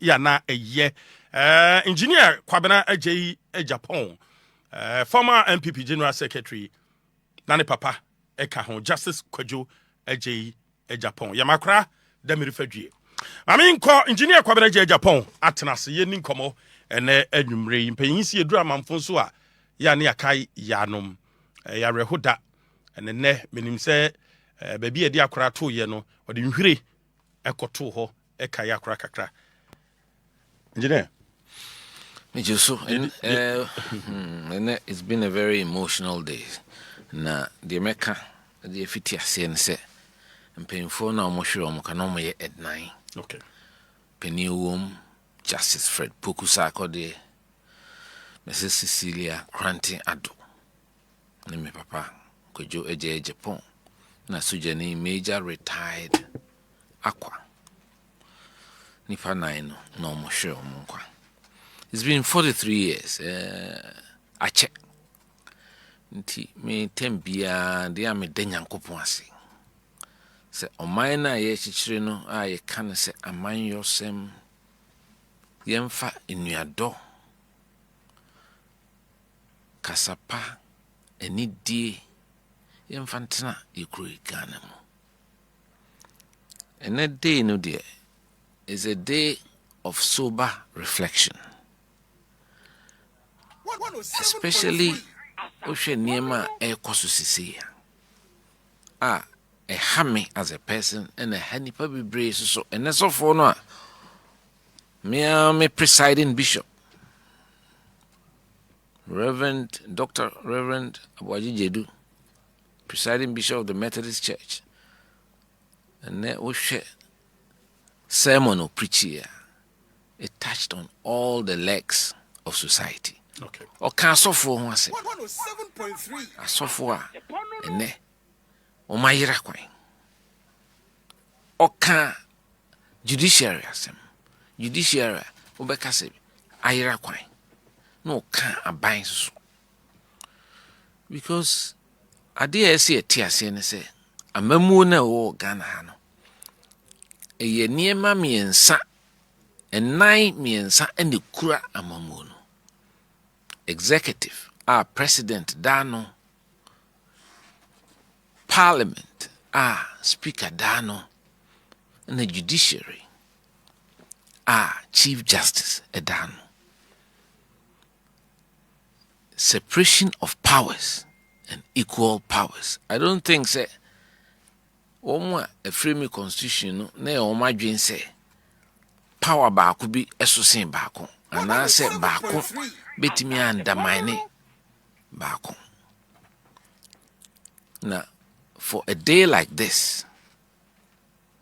ya na eye engineer Kwabena Agyei Agyepong, former NPP General Secretary, nane papa eka ho Justice Kwabena Agyei Agyepong yamakra demiri fadwie mame nko engineer Kwabena Agyei Agyepong atenase ye ni nkomo ene anwumre mpanyin si edura mamfo so a ya ne akai yanom ya rehoda ene ne menim se baby edi akora to ye no ode nhwire ekoto ho eka ya akora kakra engineer it's been a very emotional day. Na the Mecca, the Fitia Sense, and painful now, Moshiro Mokanom at 9. Okay. Penny Justice Fred Pukusako de Mrs. Cecilia Cranty Ado. Name Papa, Kojo Agyei Agyepong. Na Sujani Major retired Aqua. Nipa 9 no Moshiro Monka. It's been 43 years. I check. Nti me tembia de ame danyankopon ase. Se oman na ye chichire no a ye kan se aman yosem yemfa enuado kasapa enidie yemfa ntena yekro Ghana mo. And that day no dear is a day of sober reflection. Especially Oshe Niema Ekosusisia. A hammy as a person and a honey puppy brace so and that's all for no. Me presiding bishop. Reverend Dr. Reverend Abuaji Jedu, presiding bishop of the Methodist Church. And that Oshe sermon or preach here. It touched on all the legs of society. Okay. O can suffer one say 107.3 a suffer ene o mayira kwan o can judiciary asem judiciary obeka se ayira kwan no can aban so because ade ese etiase ne se amamu na wo Ghana ha no eye niema miensa enai miensa ene kura amamu no executive, president Dano, parliament, speaker Dano, and the judiciary, chief justice Dano. Separation of powers and equal powers. I don't think say a frame constitution na o madwen say power ba could be esosin ba and I said ba betimi undermine baako. Now, for a day like this,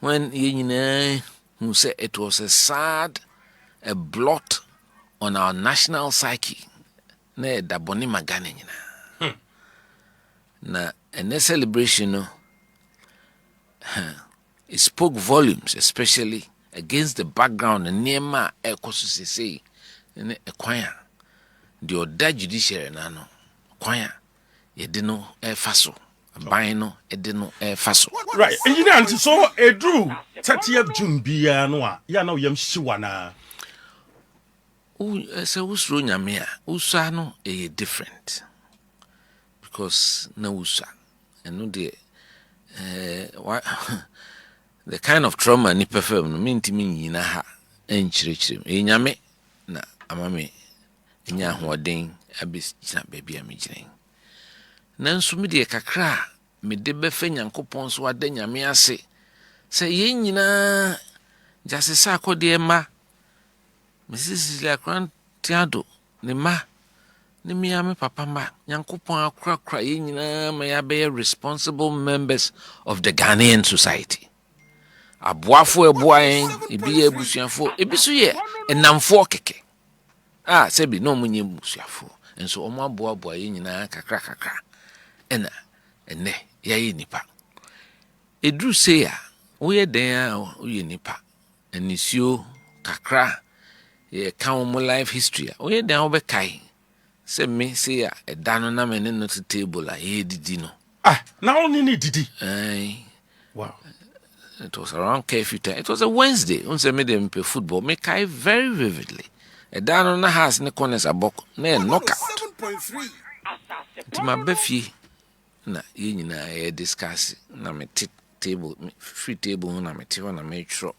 when who said it was a blot on our national psyche, ne da boni magane nyina. Na a celebration, it spoke volumes, especially against the background and near ma ekosuse in a choir. The oda judiciary na no kwan ye de no faso ban no e de no faso right engineer so edru 30th June bia no a ya na yam hyiwa na se usro nyame a usa no e different because na usa and no the the kind of trauma ni perform no mintimi nyina ha enchirechire e nyame na amame nya hoden abisina baby amigire nanso me de kakra me de befa nyankopon so ada nyame ase se ye nyina jasesa akode ma Mrs. Lakran Tiado ne ma ne miame papa ma nyankopon akra ye nyina ma ya be responsible members of the Ghanaian society aboafo eboaen ebi ebusuafo ebi so ye enamfo keke sebi no munye musuafo enso omo aboa ye nyina kakra ena ene ye nipa edru se ya wo ye den a wo ye nipa enisio kakra ye kan mo life history wo ye den wo be kai se me se ya edano na me no table a ye didi no na oni ni didi wow It was around curfew time. It was a Wednesday. Unse made them play football. Me kai very vividly. A down on the house ne corners a book ne knockout. Ti ma befi na ye nyina ye discuss na me table free table na me ti na me tro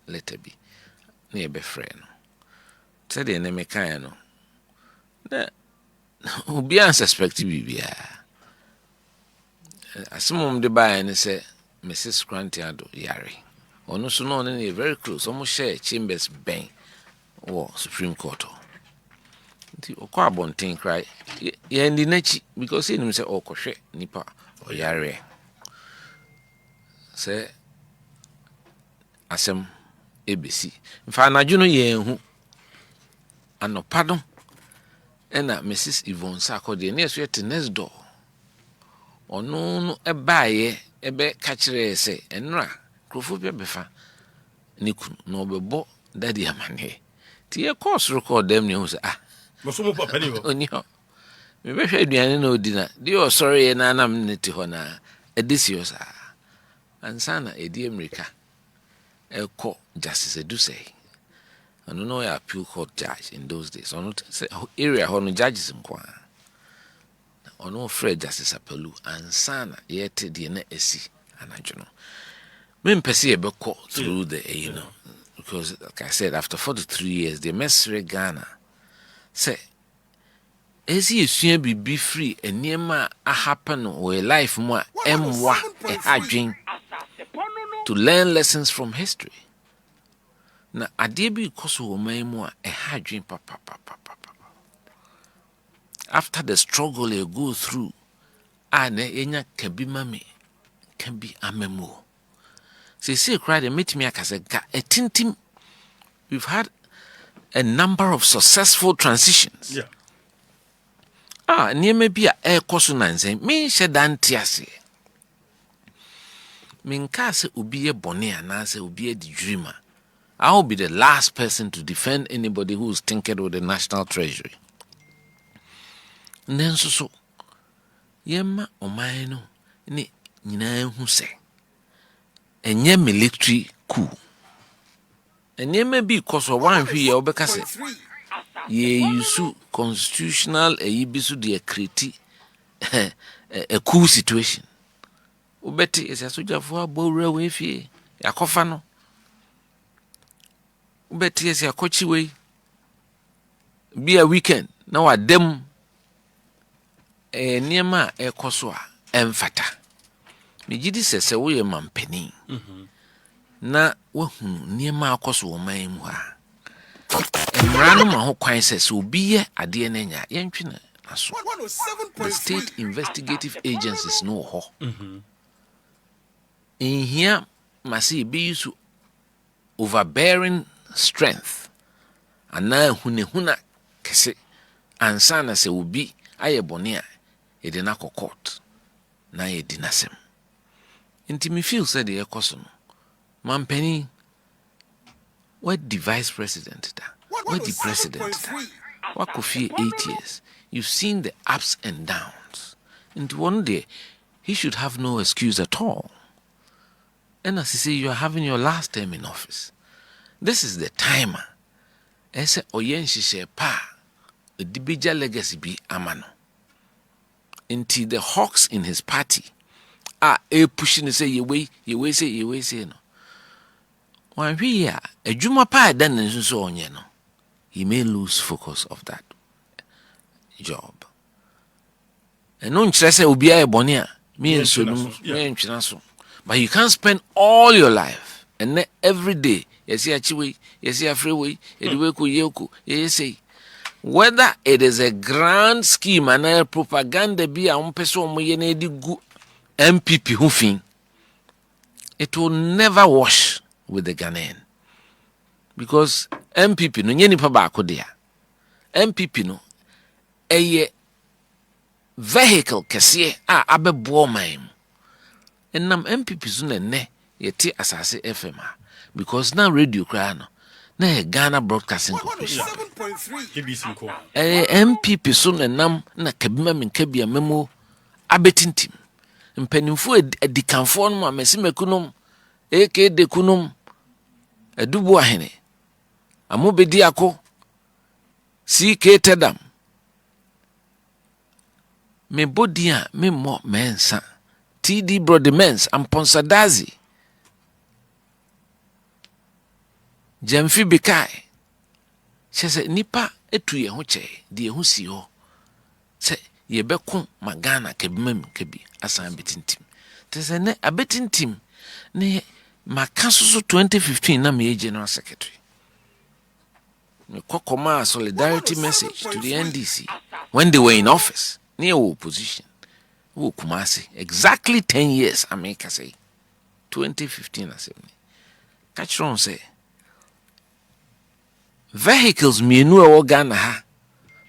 letter bi na ye be frɛ no. Said the name kai no. Na obi an suspect bibia. Asumum de buy and say Mrs. Grantiado Yari. Ono so no ne very close. Almost share chambers ben or Supreme Court. Nti okwa bonten cry. Ye ndi nachi because he say okohwe nipa o Yari. Say asem ABC. Mfa anadwo no ye hu anopado ena Mrs. Yvonne Sako de na so yet next door. Ono no ebaye ebe kachire se enra krofo bia befa nikunu no obebo daddy amane ti e course record dem ne hu se mosomo papa ni ho oni ho me be hwe aduane na odina di o sorry na anam ne ti ho na edisio sa ansa na edi America eko justice edusei ono no ya appeal court judge in those days ono say area ho no judges nkwa ono Fred Justice Apelu ansana yete de na esi anadwono me mpese e beko through the because like I said after 43 years they mesre Ghana say esi esua bibi free eniema a happen or life mo emwa e hadwen to learn lessons from history na ade bi koso wo man mu a e hadwen papa after the struggle you go through, enya kabi mame, kabi amemo. See, cried and meet me a tintim. We've had a number of successful transitions. Yeah. Near me be a air consonance, me shedantiase. Minkase ubi a bonnet and answer ubi a dreamer. I'll be the last person to defend anybody who's tinkered with the National Treasury. Nenso so yema oman no ni nyina hu se enye military coup enye me bi koso wan hwe ye obeka se ye yusu constitutional eyibisu de create a coup situation obeti ese sojafo abowura we fie yakofa no obeti ese akochi we bi a weekend na wadem niema ekoso a emfata mejidi sese wo ye mampani na wahunu niema akoso wo man mu ha emrano ma ho kwan sese obi ye ade na nya yentwene aso the state investigative agencies no ho in here must be used overbearing strength ana hunehuna kese ansana se obi aye bone a edina court na ye dinasem inti me feel said the ekoso no mampani what the vice president da what the president da what Kofi 8 years you've seen the ups and downs and one day he should have no excuse at all. And as you say, you are having your last term in office. This is the timer. Ese oyenshi pa a dibija legacy be amano. Until the hawks in his party are pushing to say you way say no. When we are a juma pa then so on no, he may lose focus of that job. And no interest will be a bonia, me and so. But you can't spend all your life and then every day, yes, actually, yes, freeway, EOCO, yes, whether it is a grand scheme and a propaganda be a person good NPP hoofing, it will never wash with the Ghanaian. Because NPP no nyeni pa ba kodia. NPP no eye vehicle kese abebo man. And nam NPP so ne yeti Asaase FM because now radio cry no na Ghana Broadcasting Corporation NPP so nam na kabima min kabia memo abetintim mpanimfo edikanfo no amesi mekunom eke de kunum edubu ahene amobedi ako CK Tedam me bodia me mo mensa TD Brodemens Amponsadazi Jamfi Bikai Chese nipa etu ye ho che de ho si ho se ye beko magana kebimam kebi asan betintim tese ne abetintim ne makaso 2015 na me General Secretary me kokoma solidarity message to the NDC when they were in office near opposition wo Kumasi exactly 10 years America say 2015 assembly catch on say vehicles mienu e Ghana ha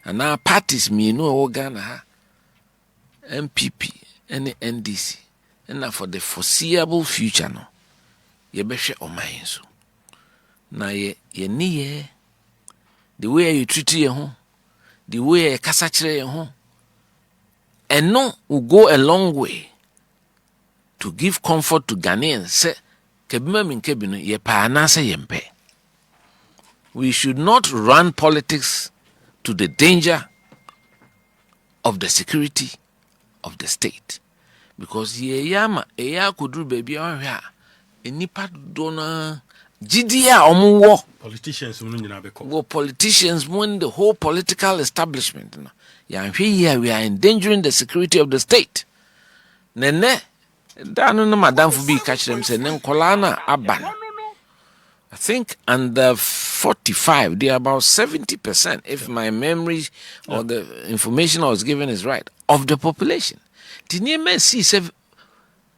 and parties mienu e Ghana ha NPP and NDC and for the foreseeable future no ye behwe oman so na ye niye the way you treat ye ho the way you kasa kire ye ho and no will go a long way to give comfort to Ghanaians say kebima min kebino ye pa na say yempe. We should not run politics to the danger of the security of the state. Because ye yama, eya kudru baby on here, enipa dona GDA omuwo. Politicians politicians when the whole political establishment. Here we are endangering the security of the state. Nene, danu na madam fubi catch them say nen kolana aban. I think under 45, they are about 70%, if my memory or the information I was given is right, of the population. Tineme see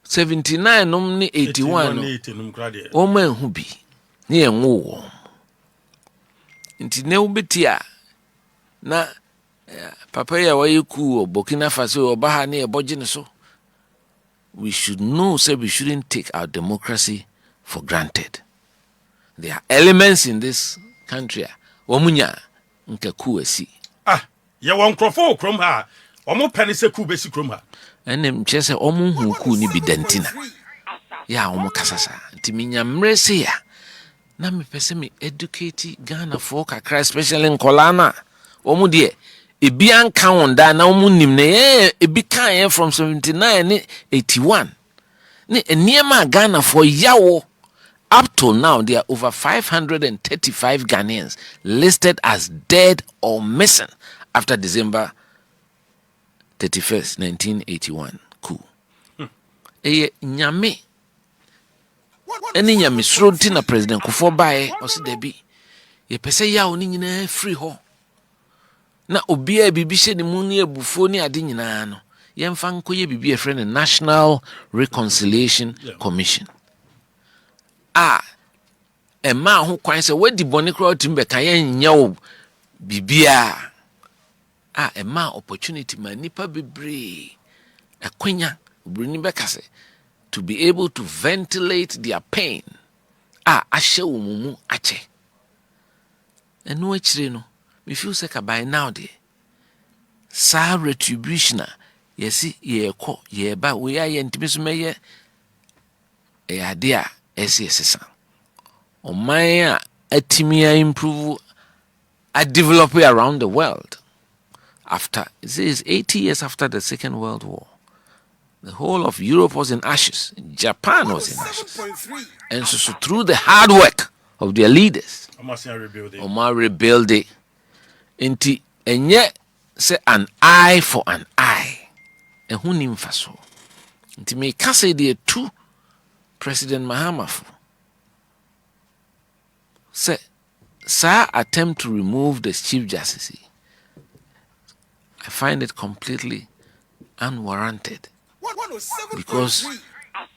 79, nomni 81. Omen hubi. Ni enwo. Inti ne ubetia na papa ya wayiku Burkina Faso obaha ne ebojine so. We should know say we shouldn't take our democracy for granted. There are elements in this country. Womunya nke ku esi. Ye won krofo krom ha. Omo pene se ku besi krom ha. Enem chese omo hu ku ni bidantina. Ya omo kasasa. Ntiminya mrese ya. Na me pese me educate Ghana for kakra especially in Kolana. Omo de ebi anka wonda na omo nim ne ebi kan from 79 ne 81. Ne eniema Ghana for yawo. Up to now, there are over 535 Ghanaians listed as dead or missing after December 31st, 1981 coup. Nyame. Eni nyame sronti na President Kufuor bae osi debi. Ye pese ya oni nyina free ho. Na obia bibi hye ni mu ni ebufo ni ade nyina no. Ye mfa nkoye bibi e friend National Reconciliation Commission. Emma ho kwan se wadi boni kro timbe kan yenya wo bibia emma opportunity ma nipa bebre akwanya obruni bekase to be able to ventilate their pain ahye wo mumu ache eno akire no me feel say ka by now de sa retribution yesi ye ko ye ba we aye ntimi so meye dia SSS. Omaya atimia improve develop around the world. After it is 80 years after the Second World War, the whole of Europe was in ashes. Japan was in ashes. And so through the hard work of their leaders, Omar rebuild it. Inti enye say an eye for an eye. And who nim faso. Inti me kase de two President Mahama said, "Sir, attempt to remove the Chief Justice. I find it completely unwarranted because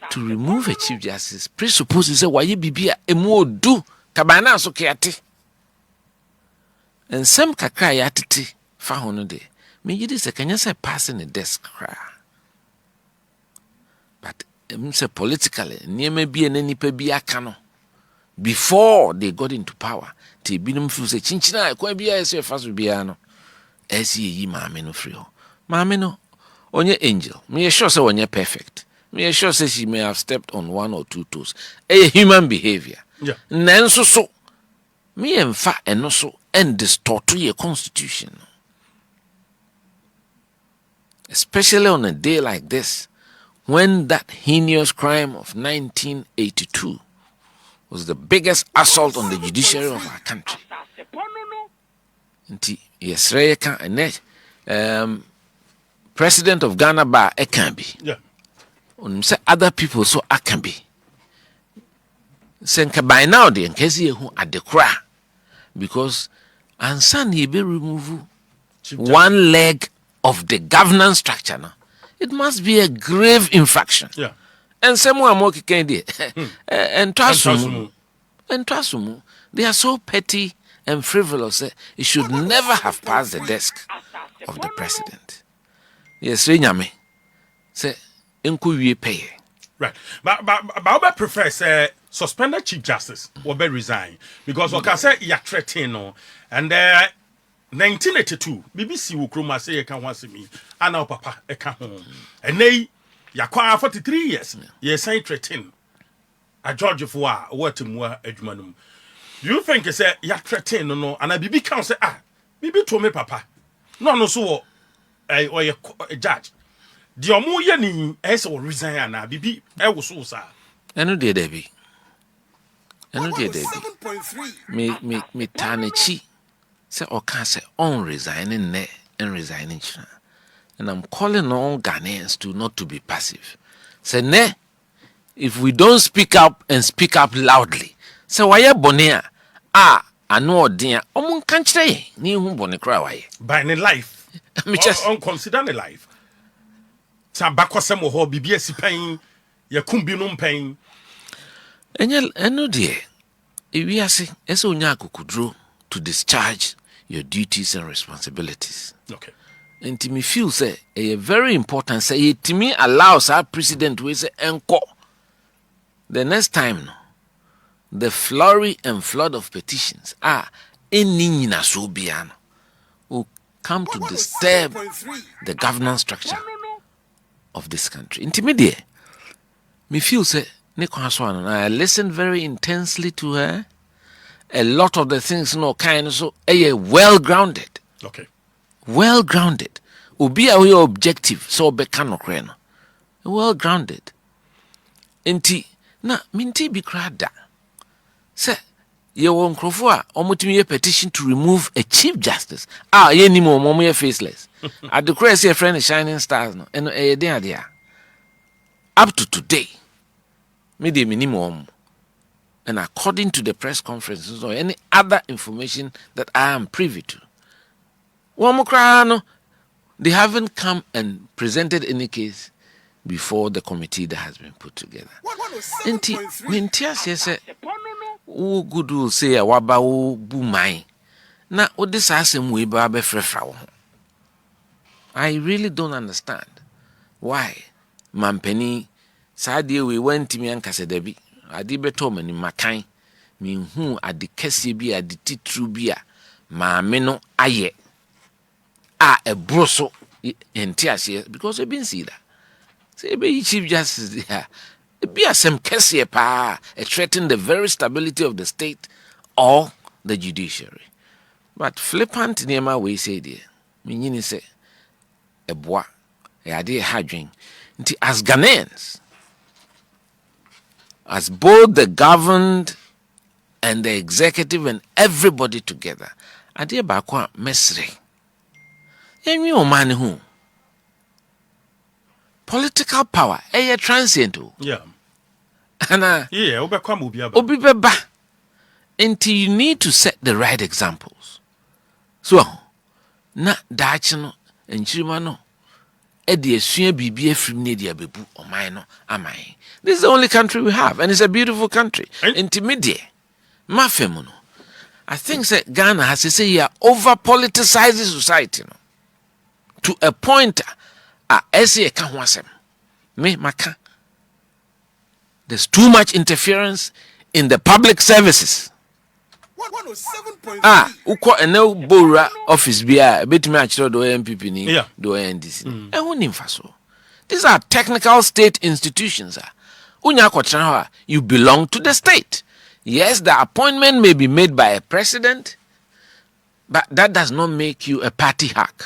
to remove a Chief Justice presupposes why you be a more do kabana so kiati and some kakra yatiti fa hono de me yidi se kanya say passing the desk kra but say politically niema bi na nipa bi aka no before they got into power te binum feel say chinchina kwa bi say faso bia no esi yi maame no free ho maame no onye angel me sure say onye perfect Me sure say she may have stepped on one or two toes. A human behavior. Yeah. Nanso so me emfa eno so and distort your constitution. Especially on a day like this, when that heinous crime of 1982 was the biggest assault on the judiciary of our country. Yes, President of Ghana Bar can be. Yeah. Say other people so I can be. Senka by now the nkesi who at the cra because ansan he be remove one leg of the governance structure now. It must be a grave infraction. Yeah. And someone more can do and trasumu. They are so petty and frivolous. It should never have passed the desk of the president. Yes, Nyame. Say enku wie pay. Right. But I prefer say suspended Chief Justice will be resign because okay say ya threaten no and 1982 BBC will Kumasi e kan wase me ana papa e ka ho and nay ya kwa 43 years ye sign threaten a George for what mu adwuma no. You think say ya threaten no and bibi kan say bibi to me papa no so or a judge the omo ye ni e say resign ana bibi e wo so sa eno de Debbie. Me tanechi say oka say on resigning ne and resigning. And I'm calling on Ghanaians to not to be passive. Say ne, if we don't speak up and speak up loudly, say why bonia ano odin omun kanchire ni hu bone kra why by the life me just on consider the life sa bakwasem ho bibia sipan ya kumbi no mpan eno de ewiase ese onya akukudro to discharge your duties and responsibilities. Okay. And to me feel say a very important say to me allows our president we say enko the next time no the flurry and flood of petitions any na so biano will come to disturb the governance structure of this country. Intermediate me feel say I listened very intensely to her. A lot of the things kind so well grounded. Okay. Well grounded. Obi a we objective so be can no. Well grounded. Enti na minti bi krada. Say ye won krofo a omotimi petition to remove a chief justice. Ye ni mo ye faceless. At the cross your friend shining stars no. And up to today the minimum, and according to the press conferences or any other information that I am privy to, they haven't come and presented any case before the committee that has been put together. Who good will say a waba bu mai na this asem we ba be frefra. I really don't understand why Mampeni Sadia we went to me and Casadebi. I did better many makai. Me who at the Cassia at the Titrubia. Ma meno aye. A broso in tears because I've been see that. Say be Chief Justice there. Be a some Cassia pa threaten the very stability of the state or the judiciary. But flippant near we say dear. Meaning say a bois. A idea hadring. As Ghanaians, as both the governed and the executive and everybody together, idea bakwa mesre. Emi o man who political power transient. Yeah. And obi beba. Until you need to set the right examples. So na dachino and chimano. This is the only country we have, and it's a beautiful country. Intermediate. Mafemuno. I think that Ghana has to say here over politicizes society to a point there's too much interference in the public services. Uko eneo bora office bia betimi a kiro do NPP ni do NDC. Ehun nimfa so. These are technical state institutions. You belong to the state. Yes, the appointment may be made by a president, but that does not make you a party hack.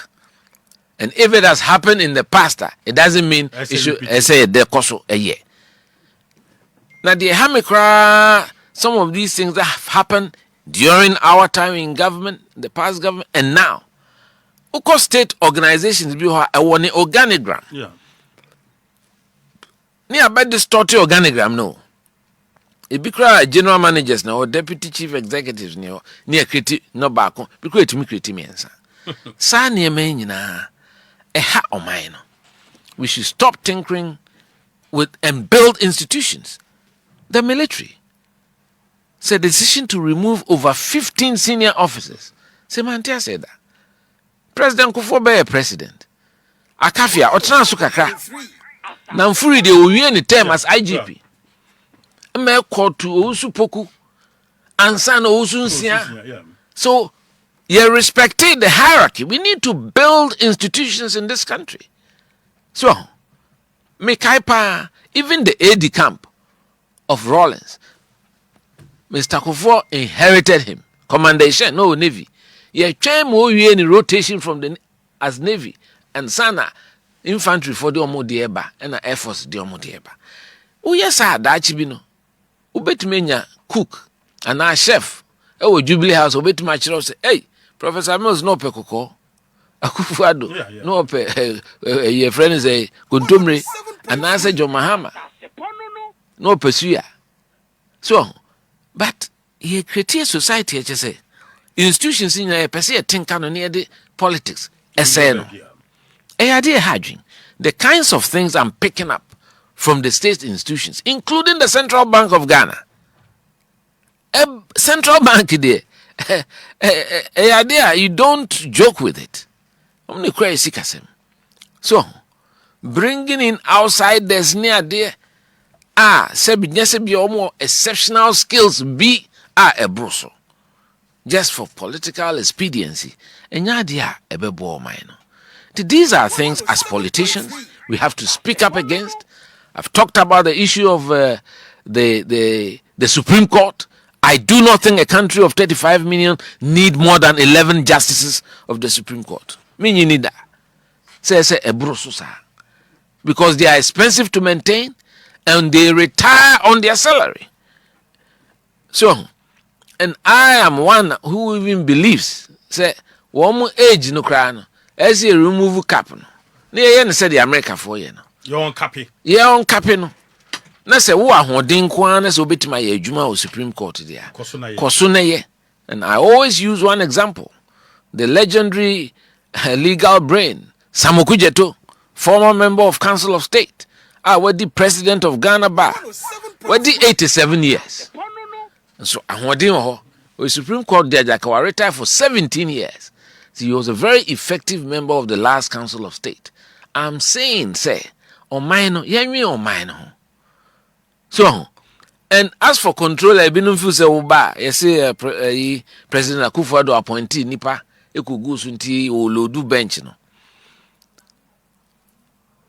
And if it has happened in the past, it doesn't mean it should say the coso a year. Now the Hamikra, some of these things that have happened during our time in government, the past government, and now. Oko state organizations be a one organigram. Yeah. Near about this total organigram, no. It be general managers now or deputy chief executives near criti no back be create me critimensa. Sa near main na a ha or mine. We should stop tinkering with and build institutions. The military said decision to remove over 15 senior officers. Semantia said that. President Kufuor be a president. Akafia Otransu kakra. Namfuri de owie ni term as IGP. Me call to Osu Poku ansa na Osu Nsia. So you respected the hierarchy. We need to build institutions in this country. So Mekaipa, even the AD camp of Rawlins, Mr. Kufuor inherited him. Commendation, no Navy. Ye came any rotation from the as Navy and Sana infantry for the Omodieba and Air Force the Omodieba. Oh yes, I dachibino. Ubetimenya cook and our chef. Oh Jubilee House Ubetimachi say, hey, Professor Mills no pekoko. Akufado no pe your friend is a Kuntumri and I said John Mahama. No pursue. So, but he created society, I say. Institutions in a per se think near the politics. The kinds of things I'm picking up from the state institutions, including the Central Bank of Ghana. Central Bank there. You don't joke with it. Only crazy kasem. So, bringing in outsiders near there. Sebi more exceptional skills be a broso. Just for political expediency. These are things as politicians we have to speak up against. I've talked about the issue of the Supreme Court. I do not think a country of 35 million need more than 11 justices of the Supreme Court. Mean you need that. Say a broso, because they are expensive to maintain and they retire on their salary. So, and I am one who even believes, say, one more age no crown, as you remove cap. Near said the America for you. Your own cappy. Your own cappy. Na say, who are holding quanas or bit my Juma or Supreme Court there. Kosuna. And I always use one example. The legendary legal brain, Samukujeto, former member of Council of State. What the president of Ghana Bar? What the 87 years? So the Supreme Court judge retired for 17 years. So he was a very effective member of the last Council of State. I'm saying, say, on mine, on mine. So, and as for control, I been feel say oba. You say President Akufo-Addo appointee nipa ekugu sunti o lodu bench no.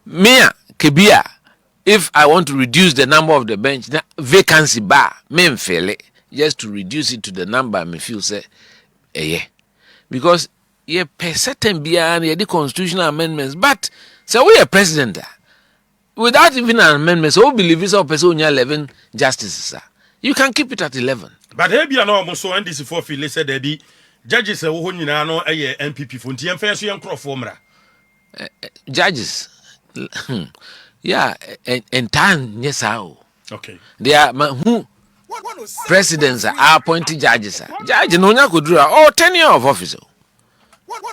Mea kebia. If I want to reduce the number of the bench, vacancy bar, men fail it, just to reduce it to the number, me feel say, yeah. Because ye per certain beyond the constitutional amendments, but so we are president without even an amendment, so we believe it's our person 11 justices. You can keep it at 11. But here be no so and this for feel said the judges who nyina no NPP for nti emfa so yenkro formra. Judges. Yeah, and time, yes, how. Okay. They are who presidents are appointed judges. Judge no nya could draw 10 years of office.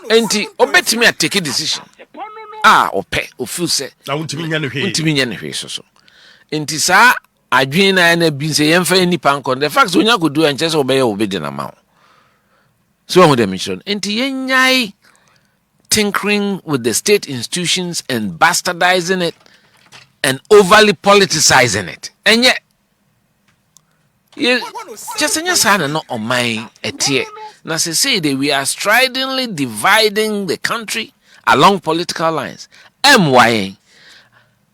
Enti obet me take a decision. Ope, ofu say. Na untimi nya ne hwe so. Enti sa adwen na na bi say yemfa ni pankon. The fact onya could do and just obey obedi na ma. So on the mission. Enti yenyai tinkering with the state institutions and bastardizing it and overly politicizing it. And yet, just in your son not on my etie. Now say that we are stridently dividing the country along political lines. MYA.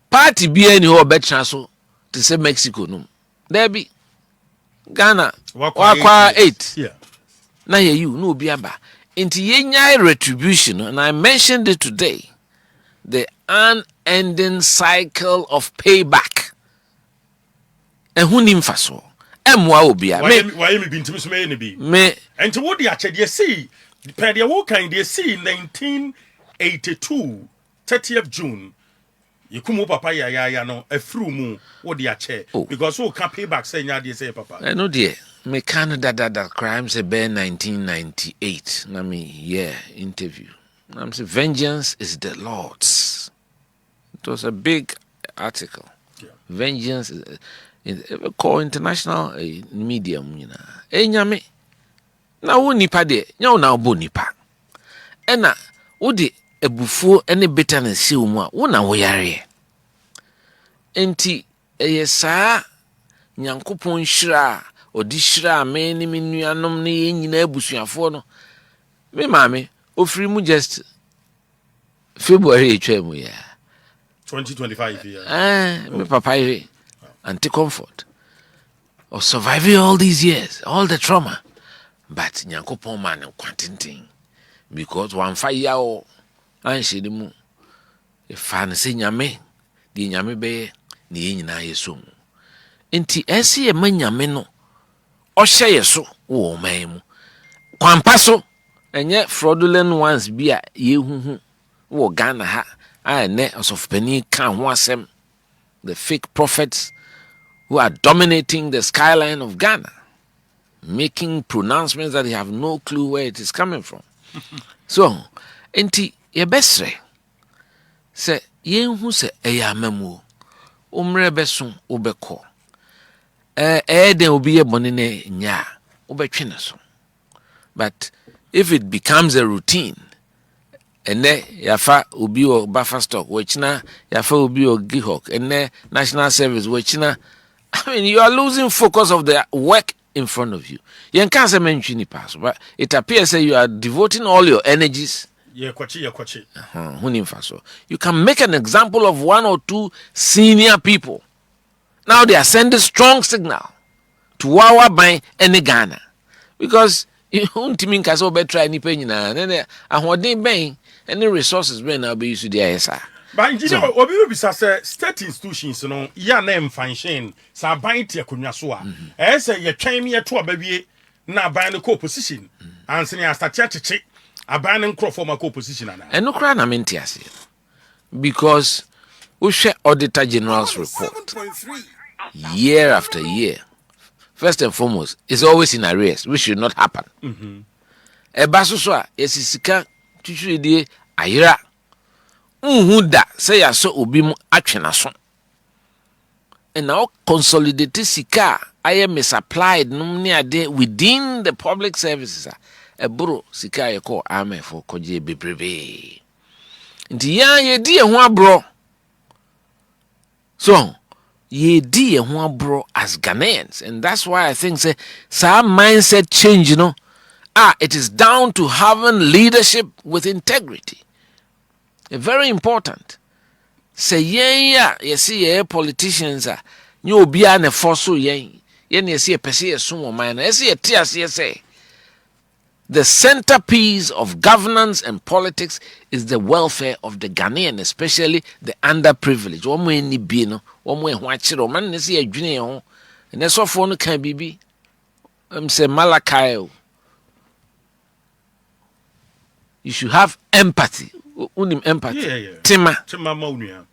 party bi any ho betra so to say Mexico no there be Ghana wakwa 8 yeah na ye you no obi aba into yenya retribution, and I mentioned it today, the unending cycle of payback. And who nim faso? Emwa obia. Why me bin timi so me NIB. Me and to what the ache dey see, per the wo kan dey see 1982 30th June. You come papa ya no afru mu what the ache because who can payback say nya dey say papa. I know dear. Me Canada that crime say by 1998. Na me interview. I'm say vengeance is the Lord's. It was a big article. Yeah. Vengeance is call international medium, you know. Nyame na wo nipa de nya wo na obo nipa. E na wo de ebufuo ene bitterness si wo mu a wo na wo yare. Enti saa Nyankopɔn hyira odishira me ni me nuanom ne yenyina abusuafo no me maame ofiri mu just February etwa ya 2025 yeah me papa ire anti-comfort of surviving all these years, all the trauma, but Nyankopɔn man kwantintin because one fire o anhye de mu e fa ne se nyame de nyame be ne yenyina yeso enti ese ye manyame no ohye yeso wo man mu kwampa so enye fraudulent ones bi a yehuhu wo Ghana ha ne of penny kan ho asem, the fake prophets who are dominating the skyline of Ghana, making pronouncements that they have no clue where it is coming from. So, enti ye besre se yenhu se eyamamu umre besun ubeko den obi ye bone ne nya ubetwe so. But if it becomes a routine, and yafa obi o buffer stock wechina yafa obi o gihok and national service wechina, I mean you are losing focus of the work in front of you. You can't say mention pass, but it appears that you are devoting all your energies. Yeah, kwachi. You can make an example of one or two senior people. Now they are sending strong signal to Wawa by any Ghana. Because you won't mean Caso Betra any penny na and what they bang any resources when I'll be used to the ISR. But engineer obi be say state institutions no ya na mfanhyen sa ban tie konwa so a say ye twan me to abawie na ban no co-position ansene astati acheche aban no crop former co-position ana eno kra na mentiase because we share Auditor General's report year after year. First and foremost, it's always in arrears, which should not happen. Ebasuswa esisika chuchudi ayira da say ya so obi mu atwena so. And now consolidated sika aye misapplied numni ade within the public services. Ebro sika ye ko ame for koje bebrebe. Nti ya ye di e ho abro. So ye di e ho abro as Ghanaians, and that's why I think say some mindset change, it is down to having leadership with integrity. Very important. Say ye see ye politicians you obi a na forso ye na see pese yeso wo man na see tiase say the centerpiece of governance and politics is the welfare of the Ghanaian, especially the underprivileged. Omo NIB no, omo ehwa kire, omo na se adwene ho. And so for no kan bibi. Say Malakai. You should have empathy. Unim empathy. Yeah. Tima maunua.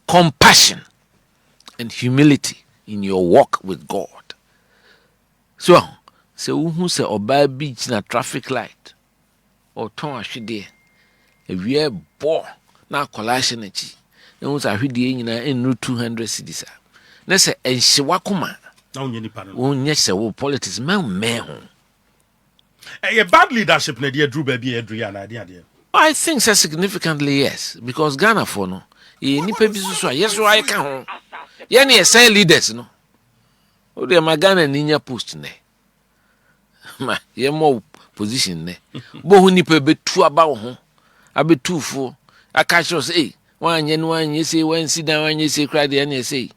Compassion and humility in your walk with God. So who say oba beach na traffic light or ton ahwede e wie bo na collation echi e hu say ahwede nyina enru 200 cedis na say enhyewa koma na onye nipa no onye se wo politics me ho bad leadership na dey drew baby edru ya na dey. I think so significantly yes, because Ghana for no e nipa bi so yes so I ka ho ye na say leaders no o dey ma Ghana ninya post ne ma ye mo position ne bo hu nipa betu aba wo ho abetufo aka sure say one yen one you say when sit down when you say cry the and say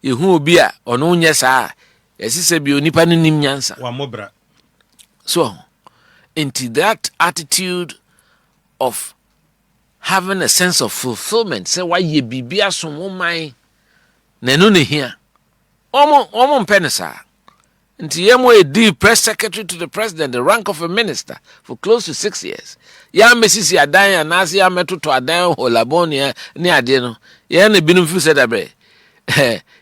you who be a or no yes as he said be nipa no nim nyansa wa mobra so into that attitude of having a sense of fulfillment say why ye bibia so mo man na no ne hia omo penisa nti yemo a deep press secretary to the president, the rank of a minister for close to 6 years. Ya mesisi adan anase ya metoto adan holabonia ni ade no. Ya na binum fi said abre.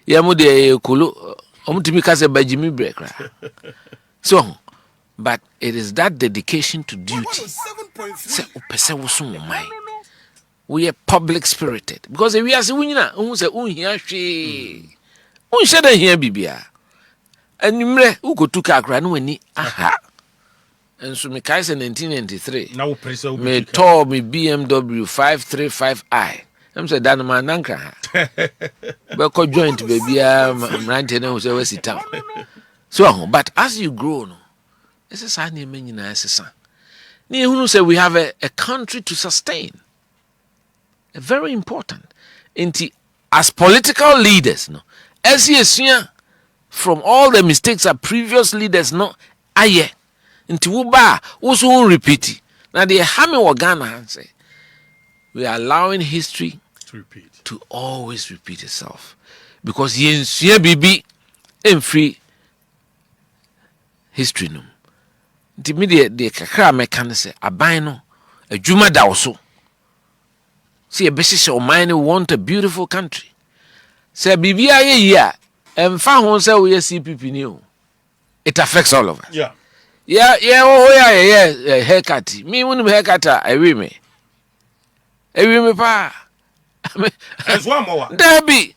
Yemo de kulu omutimi kase bajimi break ra. So, but it is that dedication to duty. Say opese wo so mai. We are public spirited because if we are say wunyina, who say unhia hwe. Unhye da hia bibia. Animre uko tuka Accra no ani aha enso me kai se 1993 na wo presa me to me BMW 535i am say dan man nankra ha be ko joint baby mrante na say we town so but as you grow no ese sa na me nyina sesa na ehunu say we have a country to sustain a very important as political leaders no as you from all the mistakes that previous leaders no aye nti wo ba wo so repeat it na the hame wo Ghana say we are allowing history to always repeat itself because yensua bibi emfree history no nti me de kakra meka ne say aban no adwuma da wo so see e be hye o man want a beautiful country say bibi aye yi and found say we CPP new. It affects all of us. Yeah. Yeah, haircut. Me when haircut I will me. I will me pa. As one more. There be.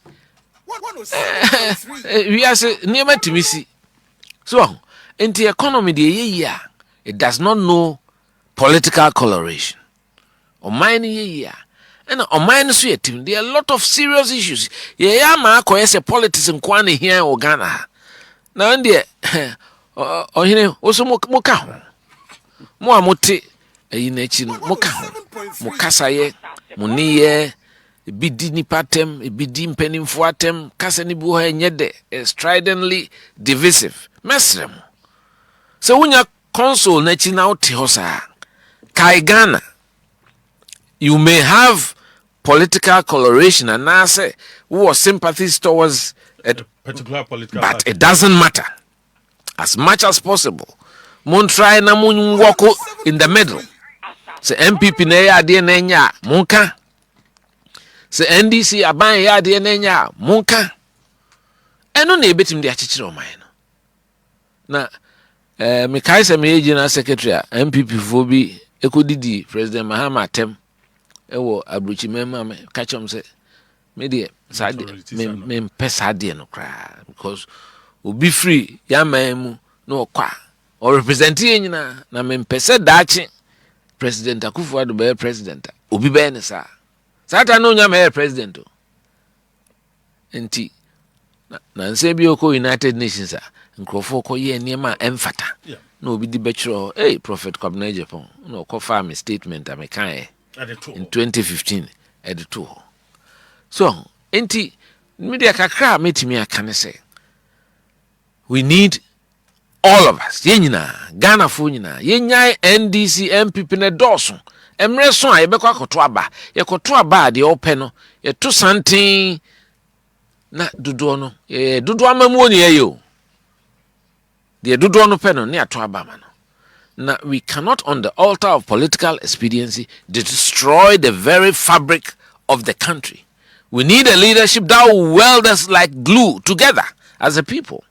We are say near to me see. So, in the economy the year, it does not know political coloration. Or mine year. And on minus year team, there are a lot of serious issues. Yeah, ma ko yes politics in Kwane here or Ghana. Now in there, oh here also moka ho. Mo amote eyi na chi no moka ho. Mo kasa ye, mo ni ye, bi di nipa tem, bi di mpanimfo atem, kasa ni bi ho enye de, stridently divisive. Mesrem. So unya console na chi na oti ho sa. Kai Ghana. You may have political coloration and now say who sympathies towards a particular political but party. It doesn't matter. As much as possible. Mon try na mun walk in the middle. Say NPP na ya de na nya munka. Say NDC aban ya de na nya munka. Eno na ebetim de achichire o man no. Na me kai se me General Secretary NPP fo bi ekodidi President Mahama Atem ewo abruchi mema me kachom say me de sade me pesa de no kra because obi free ya man mu no kwa or represent nyina na me pesa dachi President Akufo-Addo be president obi be ne sa sata no nya me president o enti na nse bi oko United Nations nkrofo ko ye niema emfata na obi di betro Prophet Kwabena Agyepong no ko fa me statement amekan in 2015 editor. So, enti media kakra metimi akane say we need all of us. Yenyina, Ghana fo nyina, yenyai NDC NPP ne doso. Emre so a yebekwa akoto aba. Yekoto aba de ope no, ye to santin na dodo no. Dodo amamu oni yeyo. De dodo no pe no ne ato aba ma no. Now, we cannot, on the altar of political expediency, destroy the very fabric of the country. We need a leadership that will weld us like glue together as a people.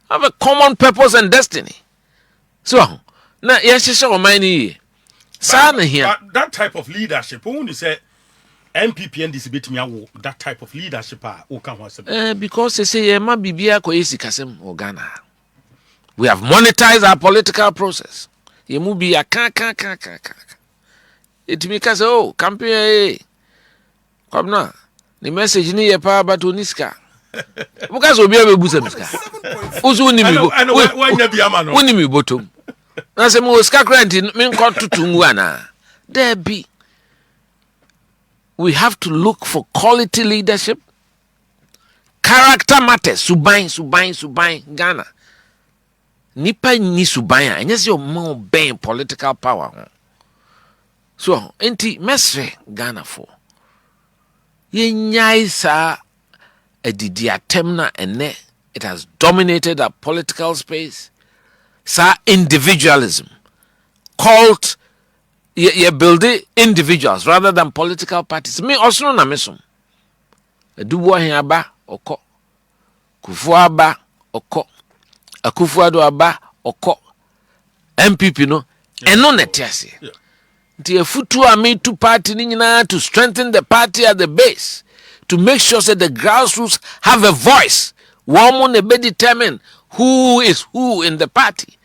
Have a common purpose and destiny. So, now, yes, so many. That type of leadership, when you say NPP and this that type of leadership, because they say, ma bibia ko esi kasem o Ghana. We have monetized our political process. Yemu bi ya ka. It make us campaign Kwabena the message ni ye pa but oniska. Because obi e bebusa miska. Uzu uni mi bo. Uni mi bottom. Na se mo ska grant mi nko tutu ngu ana. There be. we have to look for quality leadership. Character matters. Suban, Ghana. Nipa ni suban, and yes, you're more being political power. So, enti mesre Ghana for. Ye nyai sa edidi atemna ene. It has dominated our political space. Sa individualism. Cult, ye build individuals rather than political parties. Me also na mesum. Edubo aba oko. Kufu aba oko. Akufuado aba oko. NPP no. Eno netiase. Nti efutu ame to party ni nyina to strengthen the party at the base. To make sure that the grassroots have a voice. One will be determine who is who in the party.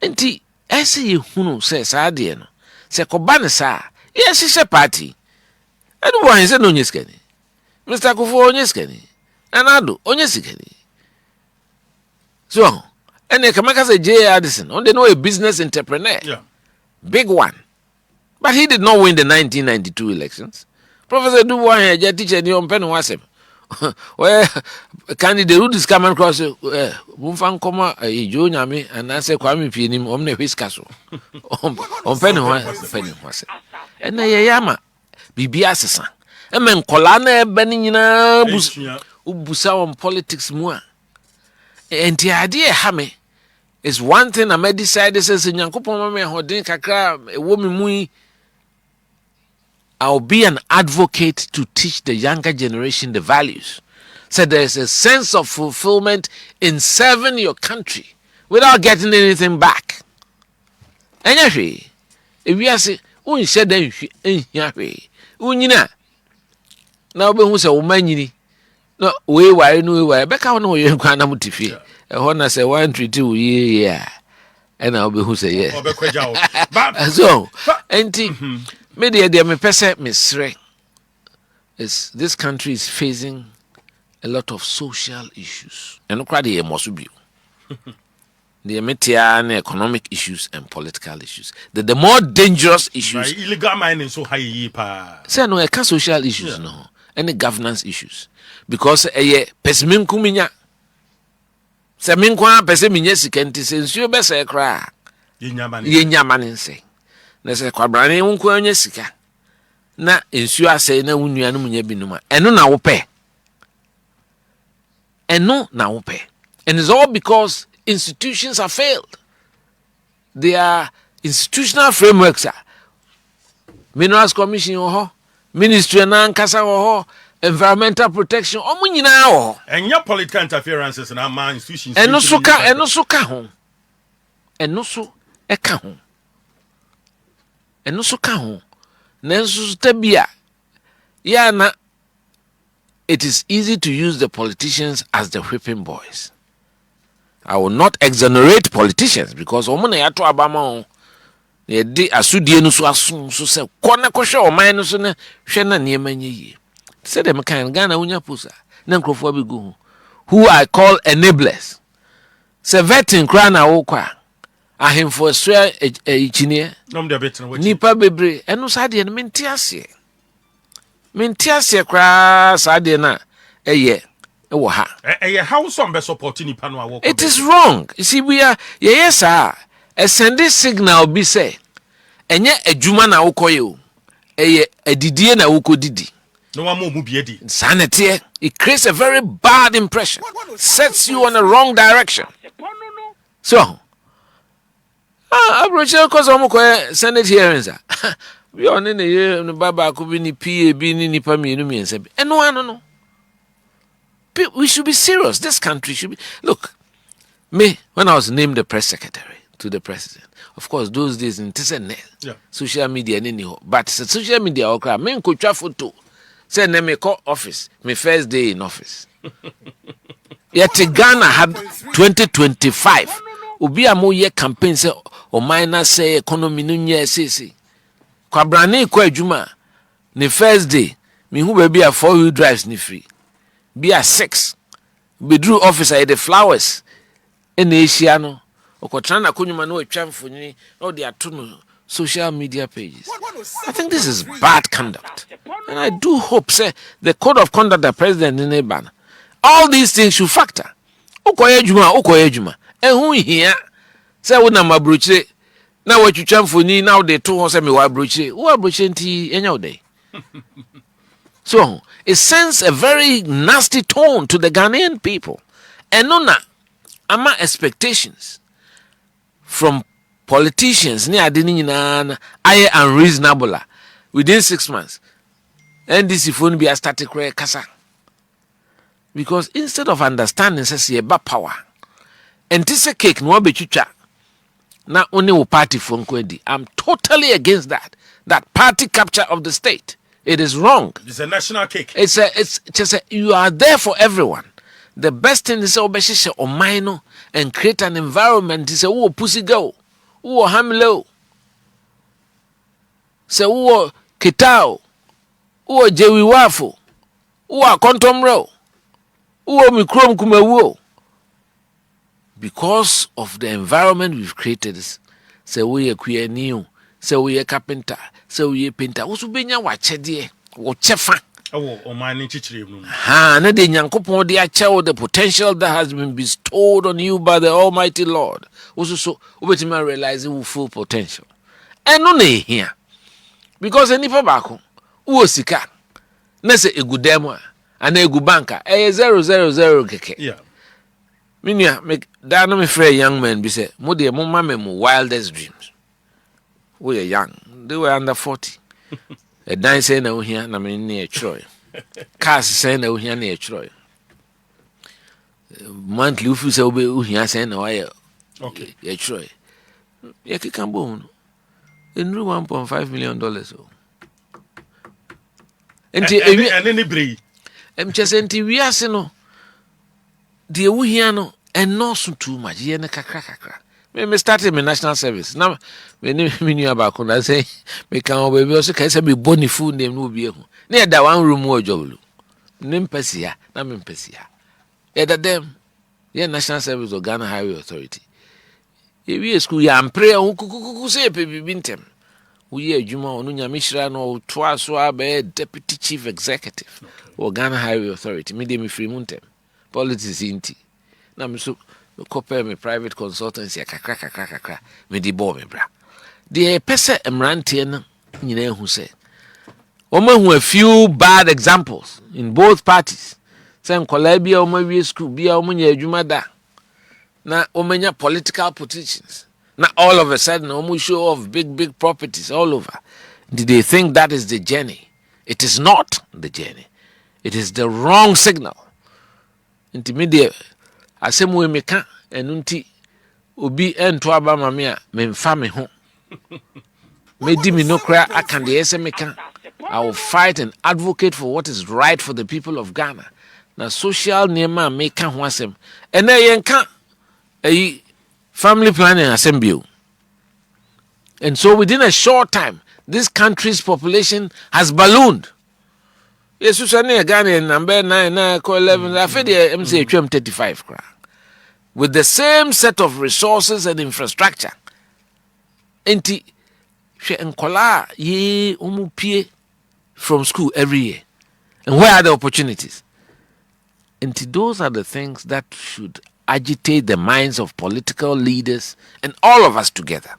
Enti ese ye hunu se saade no. Se kobane sa, yes is a party. Adu wan se no nyeskani. Mr. Kufu onyeskani. Anado onyeskani. So, ene kamaka say J. Addison, on they know a business entrepreneur. Yeah. Big one. But he did not win the 1992 elections. Professor Dubois here, teacher ni on pen wasem. Where candidate who is coming across mumfan koma ijo nyame and answer kwami pinim omne whiskaso. On pen wasem. And ye yama bibi asesa. E men kola na ebe ni nyina busa on politics mu a. Enti ade ha me is one thing I may decide says nyankopon me hodin kakra wo me mu. I'll be an advocate to teach the younger generation the values. So there's a sense of fulfillment in serving your country without getting anything back. Anyway, if you say, "Un said then anyway, unyina." Now be who say umanyini. No, we why no we beka no we nkwana mutifi. E ho na say 1 3 2 yeah. And I'll be who say yes. So, enti media de me pese misre is this country is facing a lot of social issues. And no crowd here must be. The media economic issues and political issues. The more dangerous issues. Illegal mining so high pa. Say no, social issues no. Any governance issues. Because pesimin kuminya. Se min kwa pese minye sikenti se nsuo be se kra. Ye nyamane se. Na se kwabrane wonko anya sika. Na nsuo ase na wunua no munya binuma. Eno na wo pe. Eno na wo pe. And it's all because institutions have failed. Their institutional frameworks are Minerals Commission Ministry na nkasa environmental protection omunyina ho. And your political interferences in our institutions. Eno so ka ho. Eno so eka ho. Eno so ka ho. Nenso tabia. Ya na it is easy to use the politicians as the whipping boys. I will not exonerate politicians because omuna ya to abama ye di asudie no so aso so se kona ko hwe oman no so na hwe na niema nyi. Said them kind Ghana unya pusa na nkrofo abigu who I call enablers. Se vetting kra na wo kwa ahemfo sua ichinie nom de betre wo nipa bebre eno sade no mentiase kra sade na eye wo ha how some be support nipa no awo. It is wrong. You see we are yes sir a send signal be say enye adwuma na wo koye o eye adidie na wo kodidi. No one more mubiedi. Sanity, it creates a very bad impression, sets you on a wrong direction. So, Abrochel cause I'm Senate hearings. We are in the year no Baba could be ni PA be ni Pami and say, and no. We should be serious. This country should be. Look, me, when I was named the press secretary to the president, of course, those days in social media, but social media, okay, men could travel photo. Say na me call office, my first day in office. Yet Ghana had 2025. Obi amo ye campaign say o minor say economy no nye say. Kwabrane ko adwuma. The first day, me who be a 4-wheel drives ni free. Be a 6. Be drew officer the flowers. In Asia no. Okotra na konyuma no atwa mfoni. No dey ato no social media pages. I think this is bad conduct. And I do hope, say, the code of conduct the president in Eban, all these things should factor. Okoye juma. And who here say we na mabruche na wachucha mfoni now they to say me wa bruche. Who abruche nti enya day. So it sends a very nasty tone to the Ghanaian people. And no na ama expectations from politicians ni adini nyina aye unreasonable within 6 months. And this phone be a static kasa. Because instead of understanding says ye ba power. And this a cake no be chucha. Na only wo party phone kwedi. I'm totally against that. That party capture of the state. It is wrong. It's a national cake. It's just you are there for everyone. The best thing is obeshisha or minor and create an environment. Is a pussy go. Hamlo. Say kitao. Jewi wafu. Kontom ro. Mikrom kumewo. Because of the environment we've created, say we a queer new, say we a carpenter, say we a painter. What's benya wachedie? Wachefa. Oh, my nature. Na de nyankopon de ache the potential that has been bestowed on you by the Almighty Lord. Also, so we realizing full potential. And no here. Because any pabako, sika, na se egudemo, and egubanka, 000 keke. Yeah. Minya make that no me free young men be say, mo de mo mama mo wildest dreams. We are young. They were under 40. A dance say na here na me near Troy. Cars say na here near Troy. Monthly ufu say obe here say na why. Okay. Yeah, Troy. Yeah, kikambo no. Enru $1.5 million oh. Enti and any bree. Chese enti wiase no. Die wu here no and no so too much. Ye na kakra. Me started my national service. Now me knew about I say me can baby also can say me boni food name no be ehu. Na da one room wo job. Nem pesia na me pesia. E da dem. Ye national service or Ghana Highway Authority. Ye we school ya ampre kukuku say pe bintem. We ye adwuma onu nyame hira no to aso abe deputy chief executive or Ghana Highway Authority. Me dey me free muntem. Politics inti. Na me so copy me private consultancy kakra me di bo me bra. The pese emrante no nyina hu say. Omo a few bad examples in both parties. Say nkola bia omo wie school bia omo nya adwuma da. Na omenya political positions. Now all of a sudden, almost show off big properties all over. Did they think that is the journey? It is not the journey. It is the wrong signal. Intermediate, asemu meka enunti obi ento aba mame a memfa me ho. Medi me no kra akan de meka. I will fight and advocate for what is right for the people of Ghana. Na social nema meka ho asem. Ene yenka family planning assembly. And so within a short time, this country's population has ballooned. Yes, you say Ghana number 9, 11, I feel the MC 35 with the same set of resources and infrastructure. Enti she enkola ye umupie from school every year. And where are the opportunities? Enti those are the things that should agitate the minds of political leaders and all of us together.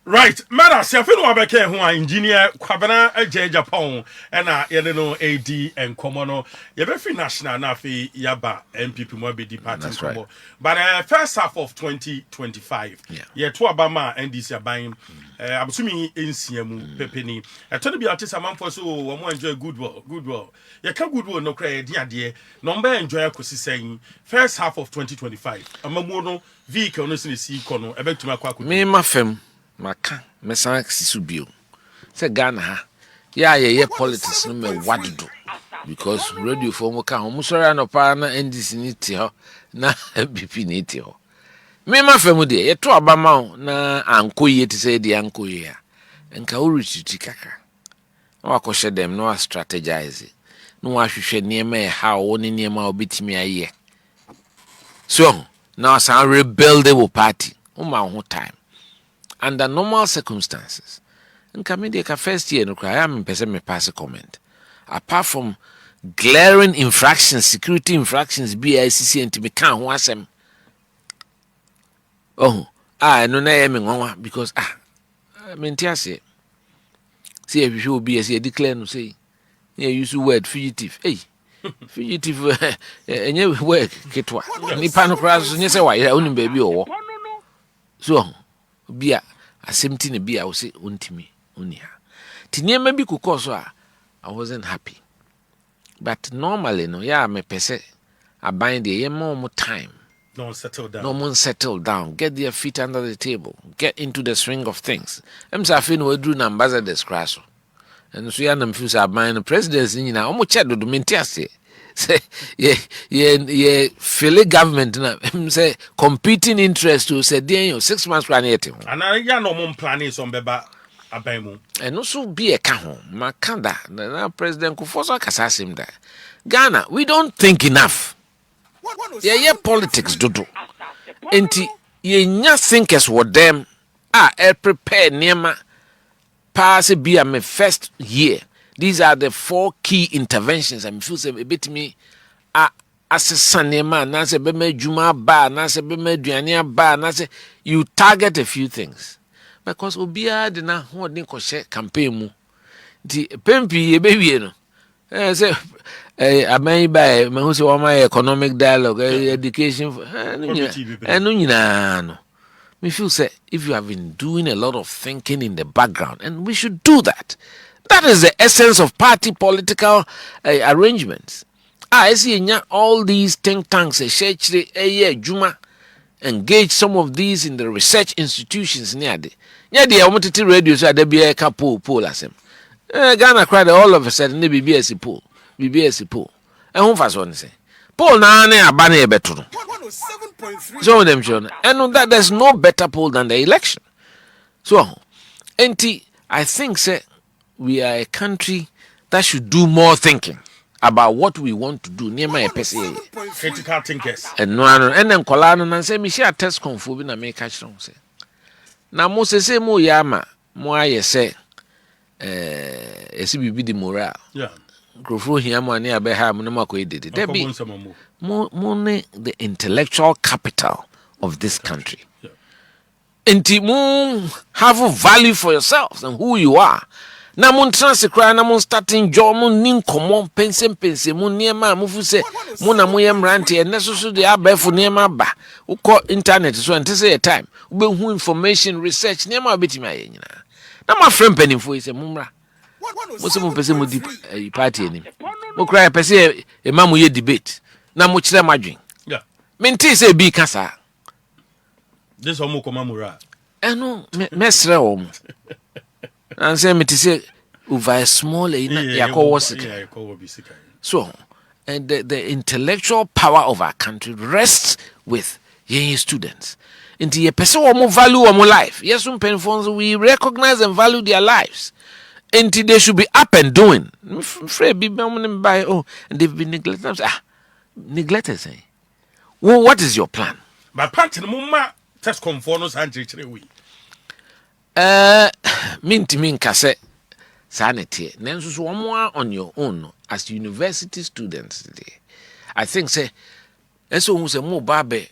Right, Madam, si afinu wabeke ho engineer Kwabena Agyei Agyepong na ye no AD and Komono ye be free national na fi yaba NPP mo be di party That's right. But first half of 2025 ye to abama NDC aban abusumi ensiamu pepeni to no bi atisa manfo so wo mo enjoy goodwill ye ka goodwill no kra ye di ade no mba enjoy akosi sen first half of 2025 amamu no vehicle no sinisi kono ebetuma kwa me mafem maka mesan sisubio se Ghana ha ye politics no me wadudo because radio for mo ka ho musori anopa na NDC ni ti ho na NPP ni ti ho me mafem de ye to abama na ankoye ti se de ankoye a enka wo retreat kaka na wakɔhye dem na strategize na wahwehwɛ niema ha wo ne niema obetimi aye so now san rebuild the party o ma ho time under normal circumstances. Nkamidi ka first year no cry am person me pass a comment. Apart from glaring infractions, security infractions, BICC and to me can't want them. Oh, no na because I mean see if you be as you declare no say yeah use the word fugitive. Hey, fugitive and you work ketwa. Ni pano cross you say why only baby or so be a same thing be I will say untimi unia. Tinia maybe could cause I wasn't happy. But normally no yeah me pese I bind the more time. No one settle down. No one settle down. Get their feet under the table. Get into the swing of things. I'm saying we do numbers at this crash. And so I'm feel about the presidency now. I'm chat do say yeah feel government now. Say competing interest to say there 6 months run it. And I no more planning some beba abaimu. And also be a cajon. Makanda. Now President Kufoso Kasasim there. Ghana, we don't think enough. Yeah, politics do. Enti ye nya thinkers with them prepare nema pass be my first year. These are the 4 key interventions. I feel say a bit me assess nema na se be me juma ba na se be me duane ba na se you target a few things. Because obia de na ho de ko campaign mu. Di pempi ye be wie no. Say I may buy my economic dialogue, education, and me feel say if you have been doing a lot of thinking in the background, and we should do that. That is the essence of party political arrangements. I see all these think tanks, Juma, engage some of these in the research institutions near the. Yeah, the Atumpan radio so there be a couple poll as him. Ghana cried all of a sudden the BBS poll. BBS poll. And who fast one say? Poll na a banner better. So them shown. And on that there's no better poll than the election. So, I think say we are a country that should do more thinking about what we want to do near my PCA. Critical thinkers. And then Colano and say me share test confu na me catch them say. Na mo say mo yama mo aye say SBB the morale. Yeah. Grofro here money abeha mo na ko edede. There be money the intellectual capital of this country. Yeah. Enti mo have value for yourselves and who you are. Na mo transcribe na mo starting job mo nin common pense mo niema mo fu se mo na mo yem rant e na so de abefo niema ba. Uko internet so ante say a time. Ube hu information research niema obetimi aye nyina. Na ma friend penifo say mumra. Mo se mo pese mo di party ni. Mo cry pese e ma mo ye debate. Na mo kire madwen. Yeah. Menti say bi kasa. This one mo komamura. Eno mesre wo mo. And say me to say over a small so and the intellectual power of our country rests with young students. Into a person more value or more life. Yes, some pensions we recognize and value their lives. Until they should be up and doing. By and they've been neglected. Neglected say. Well, what is your plan? My party mumma test conformance and we. Minti kase sanity. Nanso so one on your own as university students today. I think say eso who say mo babe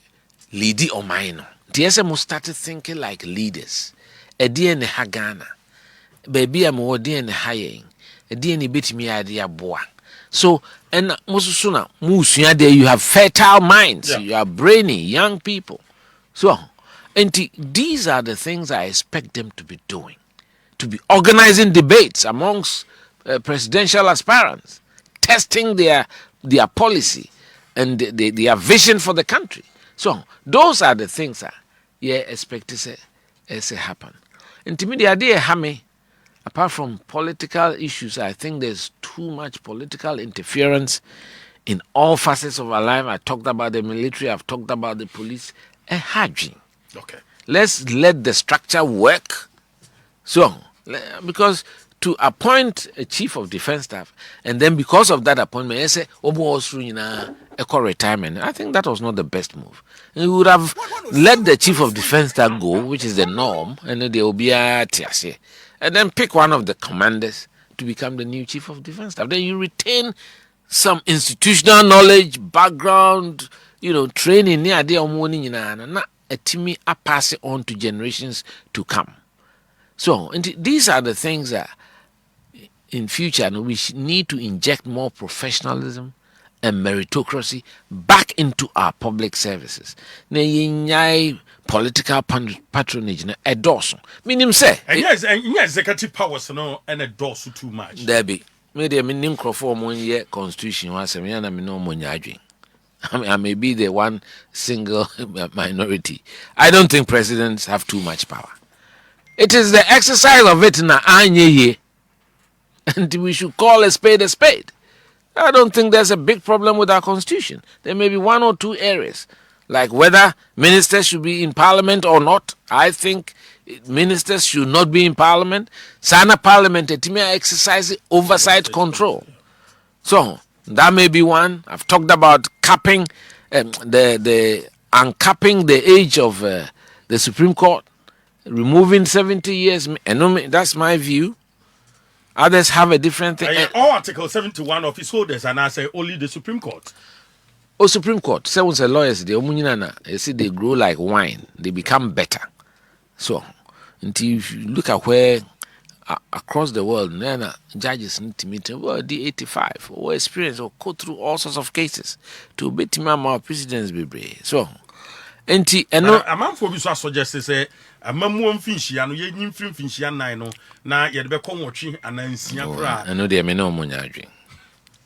leadi o mine. Tiese mo started thinking like leaders. Edi ne ha Ghana. Baby am wo de ne ha yen. Edi ne betimi ade aboa. So and mosusu na mo usua there you have fertile minds. Yeah. You are brainy young people. So and these are the things I expect them to be doing. To be organizing debates amongst presidential aspirants, testing their policy and their vision for the country. So those are the things that expect to say happen. And to me, the idea, apart from political issues, I think there's too much political interference in all facets of our life. I talked about the military. I've talked about the police. Okay. Let's let the structure work. So, because to appoint a chief of defense staff, and then because of that appointment, I say, eco retirement. I think that was not the best move. We would have let the chief of defense staff go, which is the norm, and then there will be a and then pick one of the commanders to become the new chief of defense staff. Then you retain some institutional knowledge, background, training near the morning na etimi a pass it on to generations to come. So these are the things that in future we need to inject more professionalism and meritocracy back into our public services. Na yinyai political patronage na edoso. Meaning say and yes executive powers no and edoso too much. There be me dey meaning crofo mo ye constitution was me na me no mo nyadwen. I may be the one single minority. I don't think presidents have too much power. It is the exercise of it na anye, and we should call a spade a spade. I don't think there's a big problem with our constitution. There may be one or two areas, like whether ministers should be in parliament or not. I think ministers should not be in parliament. Sana parliament etimi exercise oversight control. So that may be one. I've talked about capping the uncapping the age of the Supreme Court, removing 70 years. And that's my view. Others have a different thing. All Article 71 office holders, and I say only the Supreme Court. Oh, Supreme Court. Say the lawyers, you see, they grow like wine. They become better. So, until you look at where across the world, judges need to meet the 85 or experience or go through all sorts of cases to beat our presidents be brave. So, a man for this suggest say a mamu finchia no ye nyim finchia nan no na ye de be konwotwe anansia kra. I know they me no munyadwen.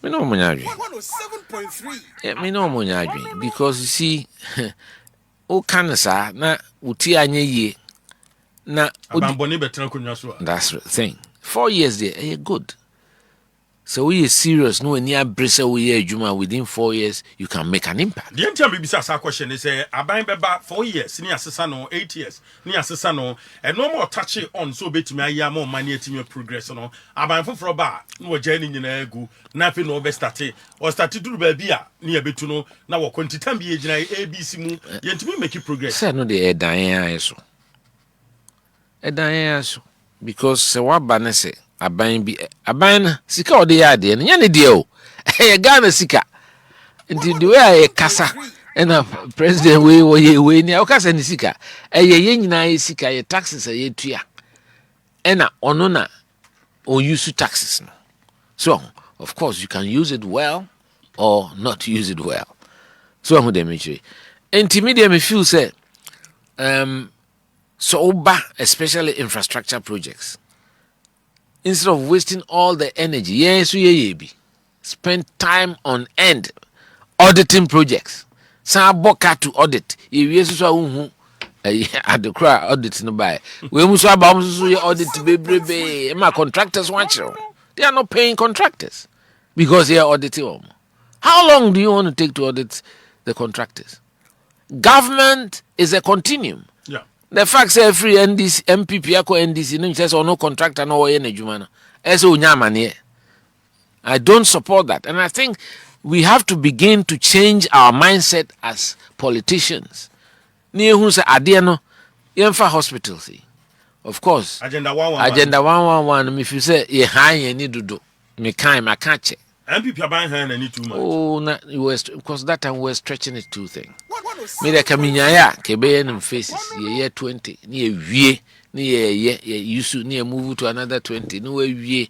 Me no munyadwen. 107.3. Yeah, me no munyadwen because you see o kanasa na uti anye ye. Na that's the thing. 4 years there, good. So we are serious. No, near Bristol, we are Juma. Within 4 years, you can make an impact. The entire BBC question is: Abain beba 4 years, near Sasano 8 years, near Sasano, and no more touching on so bit me more money to me progress. No, Abain for bar, no journey in a go, nothing no best started or started to be near Betuno. Now, what quantity time be ABC mu, yet to make you progress. Say no, the Diana so. Because se wa bane se aban sika ode ya de nya ne de o e Ghana sika nti the way e kasa na president we ni o kasa ni sika ye nyina ye sika ye taxes ye tua na ono na o use taxes no. So of course you can use it well or not use it well. So who dey mechi nti media me feel say so especially infrastructure projects, instead of wasting all the energy, yes, we spend time on end auditing projects. Some boka to audit. If you so at the cry audit no buy. We must have audit baby. My contractors watch you. They are not paying contractors because they are auditing. How long do you want to take to audit the contractors? Government is a continuum. Yeah. The fact say free NDC, NPP, NDC, no says or no contractor, no way, I don't support that. And I think we have to begin to change our mindset as politicians. Near who say, Adiano, Yenfa hospitals. Of course, Agenda 111. Agenda 111, if you say, ye high, you need to do, me kind, I can't check. NPP are buying hand and need too much. Oh, because that time we were stretching it too thing. Me the kaminyaya kebe and faces year 20 near ye you should near move to another 20 no ye.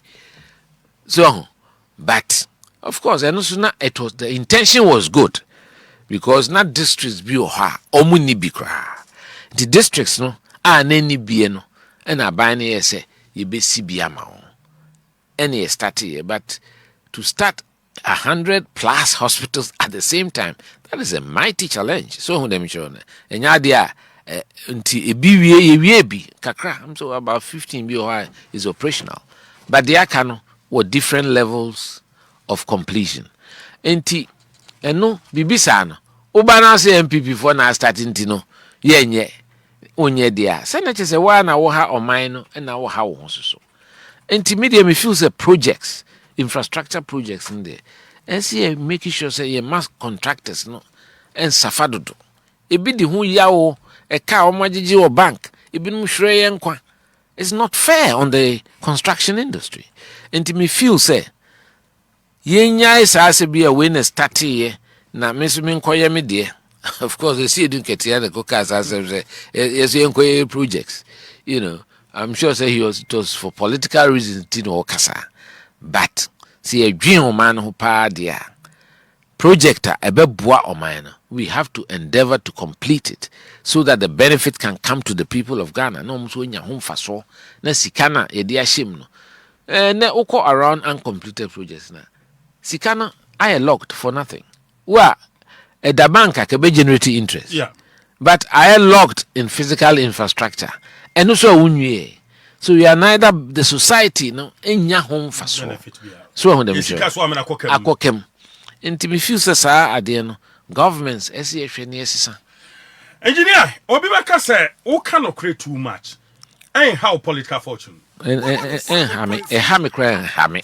So, but of course, and also it was the intention was good because not districts be ha omuni bikra. The districts no NIB no and a buying say ye be CBA any started but to start 100 plus hospitals at the same time, that is a mighty challenge. So them show and yadia until a be kakra. I'm so about 15 BOI is operational, but the akano were different levels of completion. Enti no bibisano ubana say NPP for now starting to know ye onye dia. Senator say why na wo ha omino and na wo ha wo so. Enti media me feels the projects. Infrastructure projects in there, and see making sure say you must contractors no and safadodo. E be the hu yawo e ka o magigi o bank e bi no hwere ye nkwa It's not fair on the construction industry. And me feel say, yenya Asaase be a winner starting na me so me nkoye me de. Of course, the CID get here the caucus as yes nkoye projects. You know, I'm sure say it was for political reasons tino kasa. But see a dream man who pa dia projector ebeboa oman. We have to endeavor to complete it so that the benefit can come to the people of Ghana. No mso nya hom faso na sikana ye dia shim no. Na uko around uncompleted projects na. Sikana I locked for nothing. Wa the bank can be generating interest. Yeah. But I locked in physical infrastructure. And also unye. So we are neither the society no enya home for so. So on them. Akokem. Inti me feel sa ade no governments ehwe ne esisa. Engineer, obi baka say o cannot create too much. Ain't how political fortune. Hame cry hame.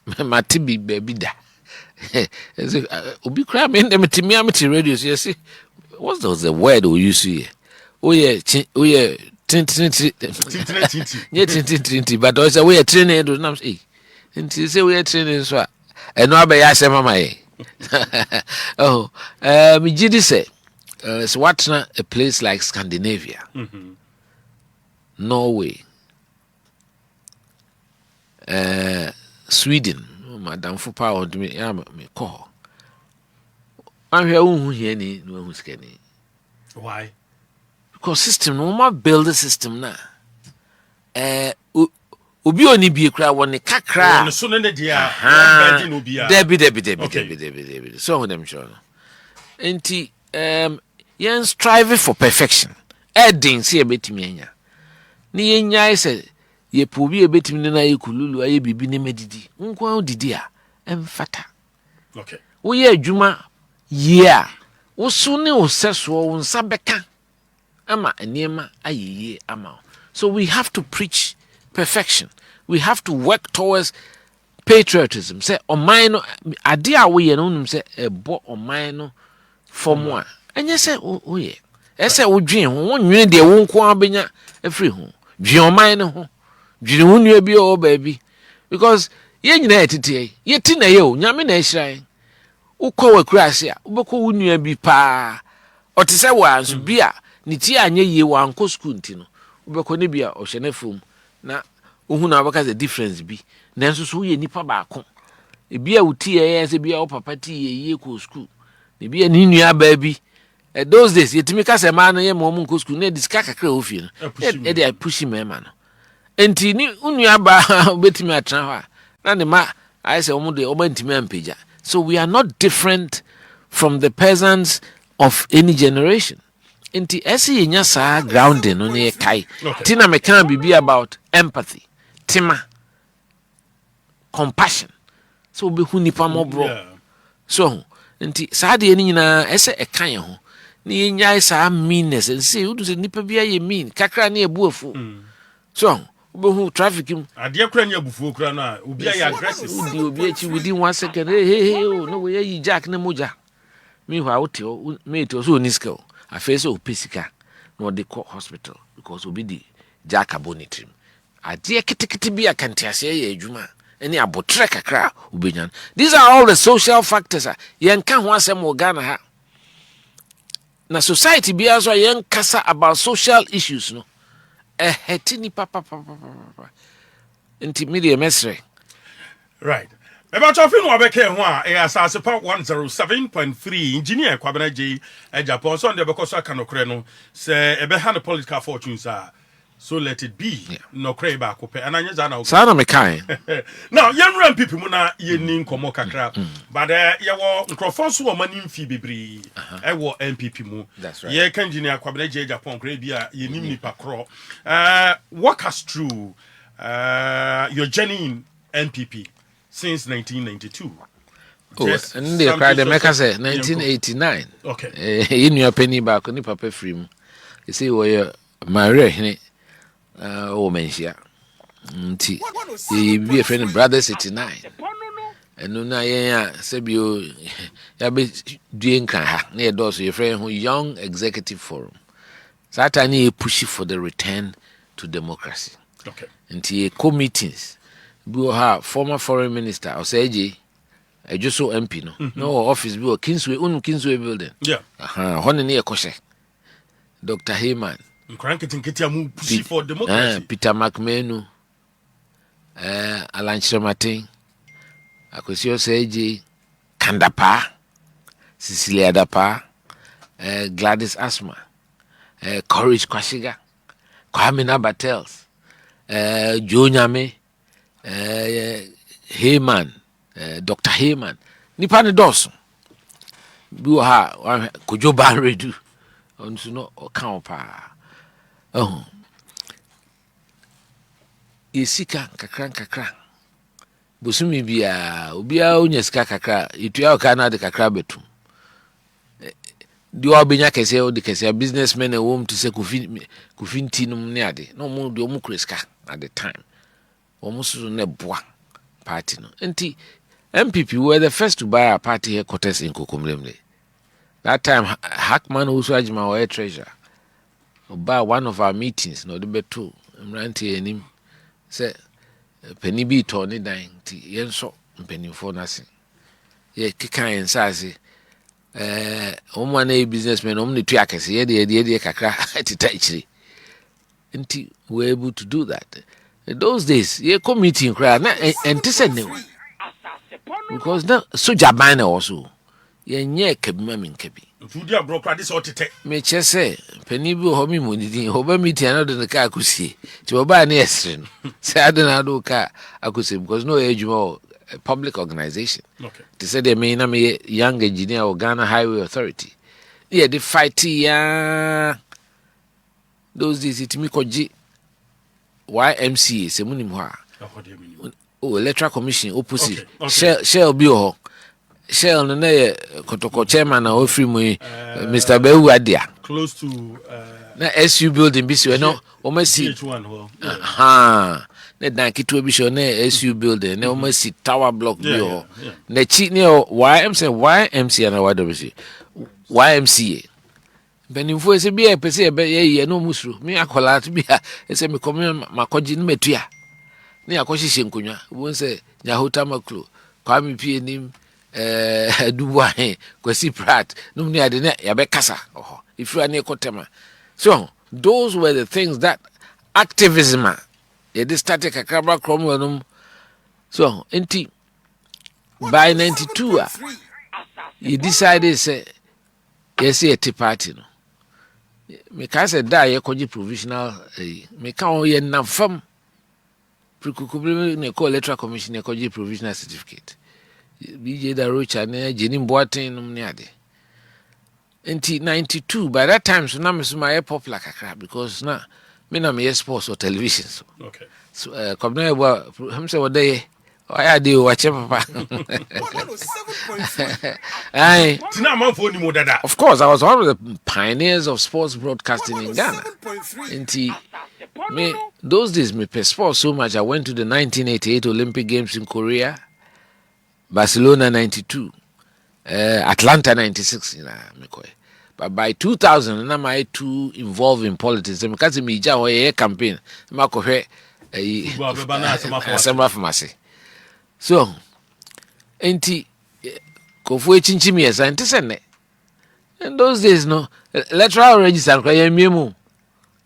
Matibi baby da. Obi cry me dem timi radio so you see what's the word we use here? Oh yeah, tinti. Yeah, tinti, but also we are training do nam say. Tinti say we are training so. Eno abeya asema mai. Oh, me gidi say it's what a place like Scandinavia. Norway. Sweden. Madam Fupa or me me call. I'm here who here ni no who's kenny. Why? Because system no ma build the system na. Obi oni bi kra woni kakra. No so ne dia no bia. Debi. So them sure. Enti yen strive for perfection. Edin see ebetimi anya. Ni yen say ye pobi ebetimi na ye kululu aye bibi ne medidi. Nko odidi a emfata. Okay. Wo ye adwuma ye wo so ne wo seso wo nsa beka ama eniema ayeye ama. So we have to preach perfection. We have to work towards patriotism. Say omino ade a wo ye no num say ebo omino from one. Enye say o ye. E say wo dwen ho wo nwene de wo nko abenya afri ho. Dwen omino ho. Dwen ho nua bi o baby. Because ye nyina etete ye ti na ye o nyame na ehyiran. Ukọ wakurase a ubekọ wo nua bi pa. Ote say wo anso bi a ne ti anye ye wo anko school ntino. Ubekọ ne bi a o hye na fom na ohu na baka the difference bi. Nanso so ye nipa ba ko. E bi a wuti ye se bi a o papa ti ye ko school. Ne bi a ni nua ba bi. Those days yetimi ka se ma no ye mo nko school na diska kakra ofie no. E dey push me ma no. Enti ni unua ba obetimi atran ho a na ne ma I say omo de oba ntimi ampeja. So we are not different from the peasants of any generation. Enti esi nya sa grounding no ne kai. Tina me kan bibi about empathy, tima, compassion. So be hu nipa mo bro. So enti sa de ni nyina ese e kan ho. Ni nya sa meanness and say who do say nipa bia ye mean kakra na ebuafu. So who traffic him. Adia kura nya bufuo kura na obi ya aggressive. Obi echi within 1 second. Hey, no way you jack na moja. Meanwhile, me to so niska. I face o pisika. No they call hospital because obi di jack abonitrim. Adia kitikiti bia kantiase ye adwuma. Any abotre kakra obenyan. These are all the social factors. Yen kan ho asem wo Ghana ha. Na society bia so yen kasa about social issues no. Hetini papa. Inti media mesre. Right. About your film wabeke ho a AsaasePa 107.3 engineer Kwabena Agyei Agyepong so ndebe koso kanokre no se ebe ha the political fortunes are so let it be no cray ba ko pe ananye za na sa na me kai. Now yen people mu na ye ni nkomo kakra but ye wo nkrofo so wo mani mfi bebri e wo NPP mu ye kan engineer Kwabena Agyei Agyepong kra bia ye nim nipa kro walk us through your journey in NPP since 1992. Oh, and they cried the Mecca say 1989. Okay. In your penny back on the papa free. You see where Maria oh mensia. He be a friend of brother 69. And no na ya sebio ya be doing kan near doors your friend who young executive forum. Satani push for the return to democracy. Okay. Nti committees bi ha former foreign minister Agyei Agyepong MP no office bi Kingsway building. Yeah. Hone ne ekoshe. Dr. Heyman push for democracy. Peter McMenu Alan Chiramatin Akosio Agyei Kandapa Cecilia Dapa Gladys Asma Courage Kwashiga Kwabena Batels Joe Nyame Heyman Dr. Heyman nipa ne doso bi ha Kojo Banredu onso no account pa yesika kakra bosumi bia obia onya sika kakra itua ka na de kakra betum di obenya kese o de kese businessmen e wom to say kufinti num ne ade no mo de omu kreska at the time omu so ne boa party no enti NPP were the first to buy a party headquarters in Kokomlemle. That time Hackman also ajima wa treasurer oba one of our meetings no de beto mranti enim say penny bi to ne dan ti yenso mpenifo na se ye kikan ensase omo na businessman omo ne tua kese ye kakra tita ichiri nti we were able to do that in those days ye committee nkra na entisene because na soja ban na also ye nye kabima minkabi Fudi abrokra so tete me chese pani bi ho mi monidi ho ba meeting na do ka akusie ti oba na yesre no say adena do ka akusie because no ejuma public organization. Okay. They said they may na me young engineer or Ghana Highway Authority. Yeah, the fight ya those days it me koji YMCA se munim ho a. Electoral Commission opposite. Okay. Shell bi ho. Shell no na kotoko chairman na ofri mu Mr. Bewuadia. Close to na SU building bi so no o ma si na dan kitu bi so na SU building na o ma si tower block bi ho na chi ne YMCA na wado bi si YMCA benimfo ese bi e pese ye no musuru me akola bi ese me come makoji ne metua ne akohihye nkonwa won se nyahota maklo kwa mi pie nim duwa kwasi prat no ne ade ne ya be kasa if you are near Kotema. So those were the things that activism they started kakabra cromwell. So by 92 you decided say yes a tea party no me ka say da ye koji provisional me ka o ye na fam prikukubre ne ko electoral commission e koji provisional certificate BJ da rocha ne jeni mboaten no ne ade. In 92 by that time so na me so my popular kakra because na me na me sports or television so okay so Kwabena Agyei him say what day I dey watch papa ai tina manfo ni mo dada. Of course I was one of the pioneers of sports broadcasting in Ghana. Me those days me play sports so much I went to the 1988 Olympic Games in Korea, Barcelona 92, Atlanta 96 but by 2000 na my too involved in politics because me ja ho campaign ma ko hwe pharmacy so enti kofu echinchimi esa enti sene in those days no electoral register kwa yemiemu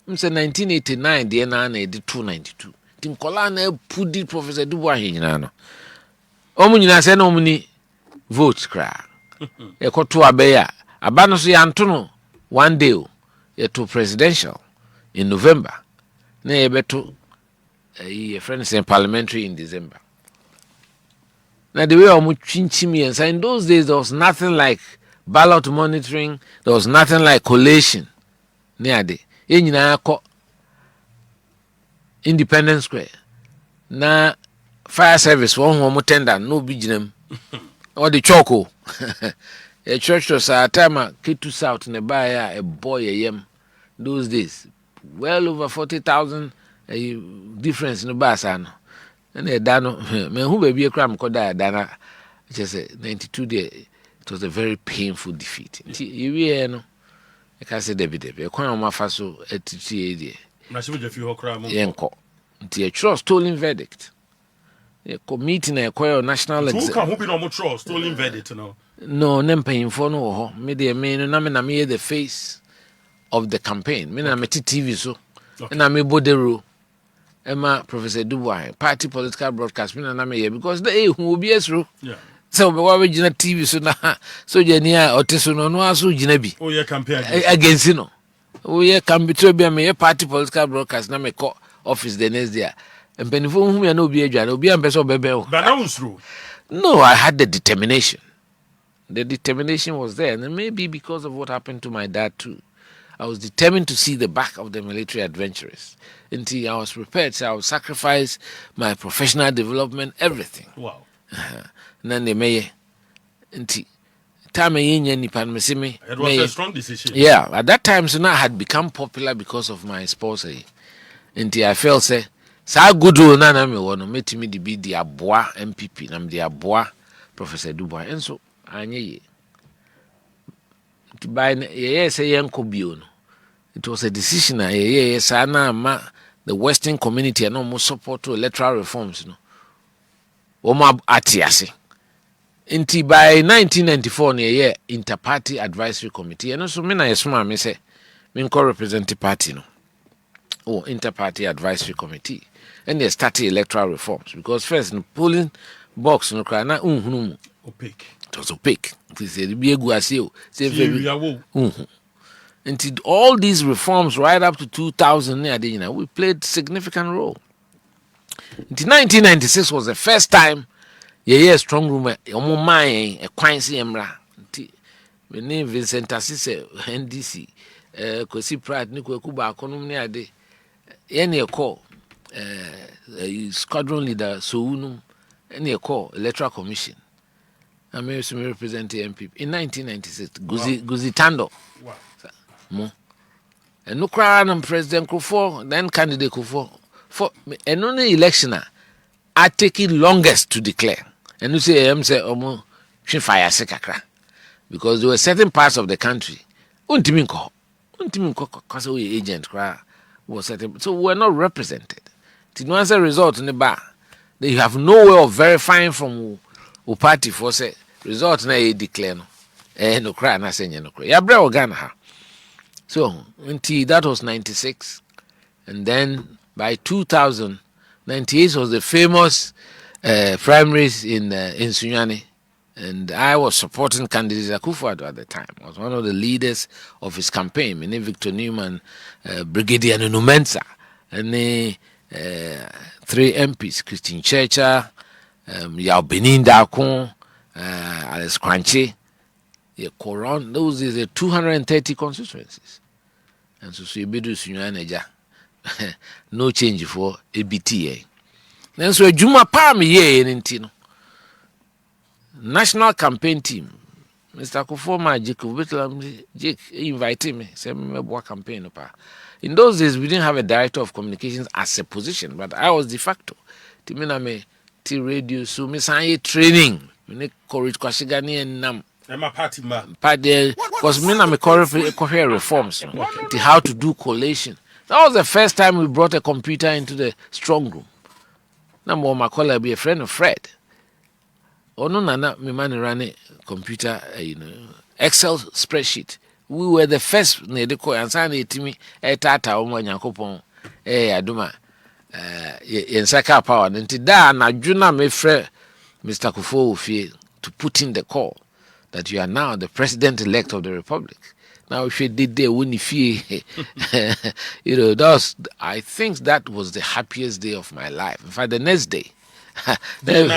mse 1989 de na edi 292 tin kola na pudi Professor Dubois nyina no omunyina se na omuni vote kra ekoto abeya abano so yanto one day to presidential in November na yebeto a friends in parliamentary in December. Now the way omuchinchimi and in those days there was nothing like ballot monitoring, there was nothing like collation near the enyina ko Independence Square na fire service one ho tender no bi ginam or the choco a church was a time K2 South in a buyer a boy yem those days well over 40,000 difference in the basano and a dano me who baby a cram koda dana just 92 day it was a very painful defeat you no I can say Debbie a quan ma faso at 3 Yenko. The trust stolen verdict. A meeting a choir national exam. Who can be no trust stolen verdict no? No, nem for no. Me me the face of the campaign. Me na me TV so. Na me bodero. Emma Professor Dubois party political broadcast. Me na me here because they who be esro. Yeah. So we were original TV so na so jenia oteso no aso gina bi. Oh yeah campaign against no. Oh yeah campaign be me party political broadcast na me call office the next day. And penifo hu me na obi adwa obi ampeso bebe o. But now through. No, I had the determination. The determination was there, and maybe because of what happened to my dad too. I was determined to see the back of the military adventurers. Until I was prepared, so I would sacrifice my professional development, everything. Wow. And then they may time it was a strong decision. Yeah, at that time, so now I had become popular because of my sponsor. Until I felt say, "Sa good na na me wono metimi di be the Aboa NPP, na me the Aboa Professor Dubois." And so anye to buy say yanko bio no. It was a decision sana ma the Western community and almost support to electoral reforms no. Oma atiase. Inti by 1994 ne Inter-Party Advisory Committee. And also me na yesuma me say me ko represent the party no. Oh, Inter-Party Advisory Committee. And they started electoral reforms because first the polling box no cry na opaque. It was opaque. And all these reforms right up to 2000 we played significant role. Until 1996 was the first time strong room a Quincy Emra. My name Vincent Assise NDC Kwesi Pratt Nico Kuba Economy ade any call squadron leader Sounum any call electoral commission. I may represent the NPP in 1996. Guzi Tando. Wow. And no crown and President Kufo, then candidate Kufo. For and only election are taking longest to declare. And you say omo fire sekakra. Because there were certain parts of the country. Untiminko because we agent was certain, so we're not represented. To answer result in the bar, they have no way of verifying from who party for say result na declare no. No cry na say no cry. Ya bra organ ha. So until that was 96, and then by 2000, 98 was the famous primaries in Sunyani, and I was supporting candidate Akufo-Addo at the time. I was one of the leaders of his campaign. My name Victor Newman, Brigadier Numensa, and the 3 MPs: Christine Churcher, Yao Benin Dakon, Alice Kwanche. Those are the 230 constituencies. And so you do Sunyani no change for ABTA. Then so Juma Pam ye in national campaign team. Mr. Kufoma Jake invited me, say me work campaign. In those days we didn't have a director of communications as a position, but I was de facto. Timina me T radio so me say training. Me courage kwashigani and nam. My party because me na me cover reforms to how to do collation. That was the first time we brought a computer into the strong room. Now my colleague be a friend of Fred. Oh no, nana me man ran a computer, Excel spreadsheet. We were the first ne de ko ansa na etimi tata o Nyankopon aduma yensaka power nti da na dwuna me frɛ Mr. Kufo Ofie to put in the call that you are now the president-elect of the republic. Now, if you did there, I think that was the happiest day of my life. In fact, the next day, the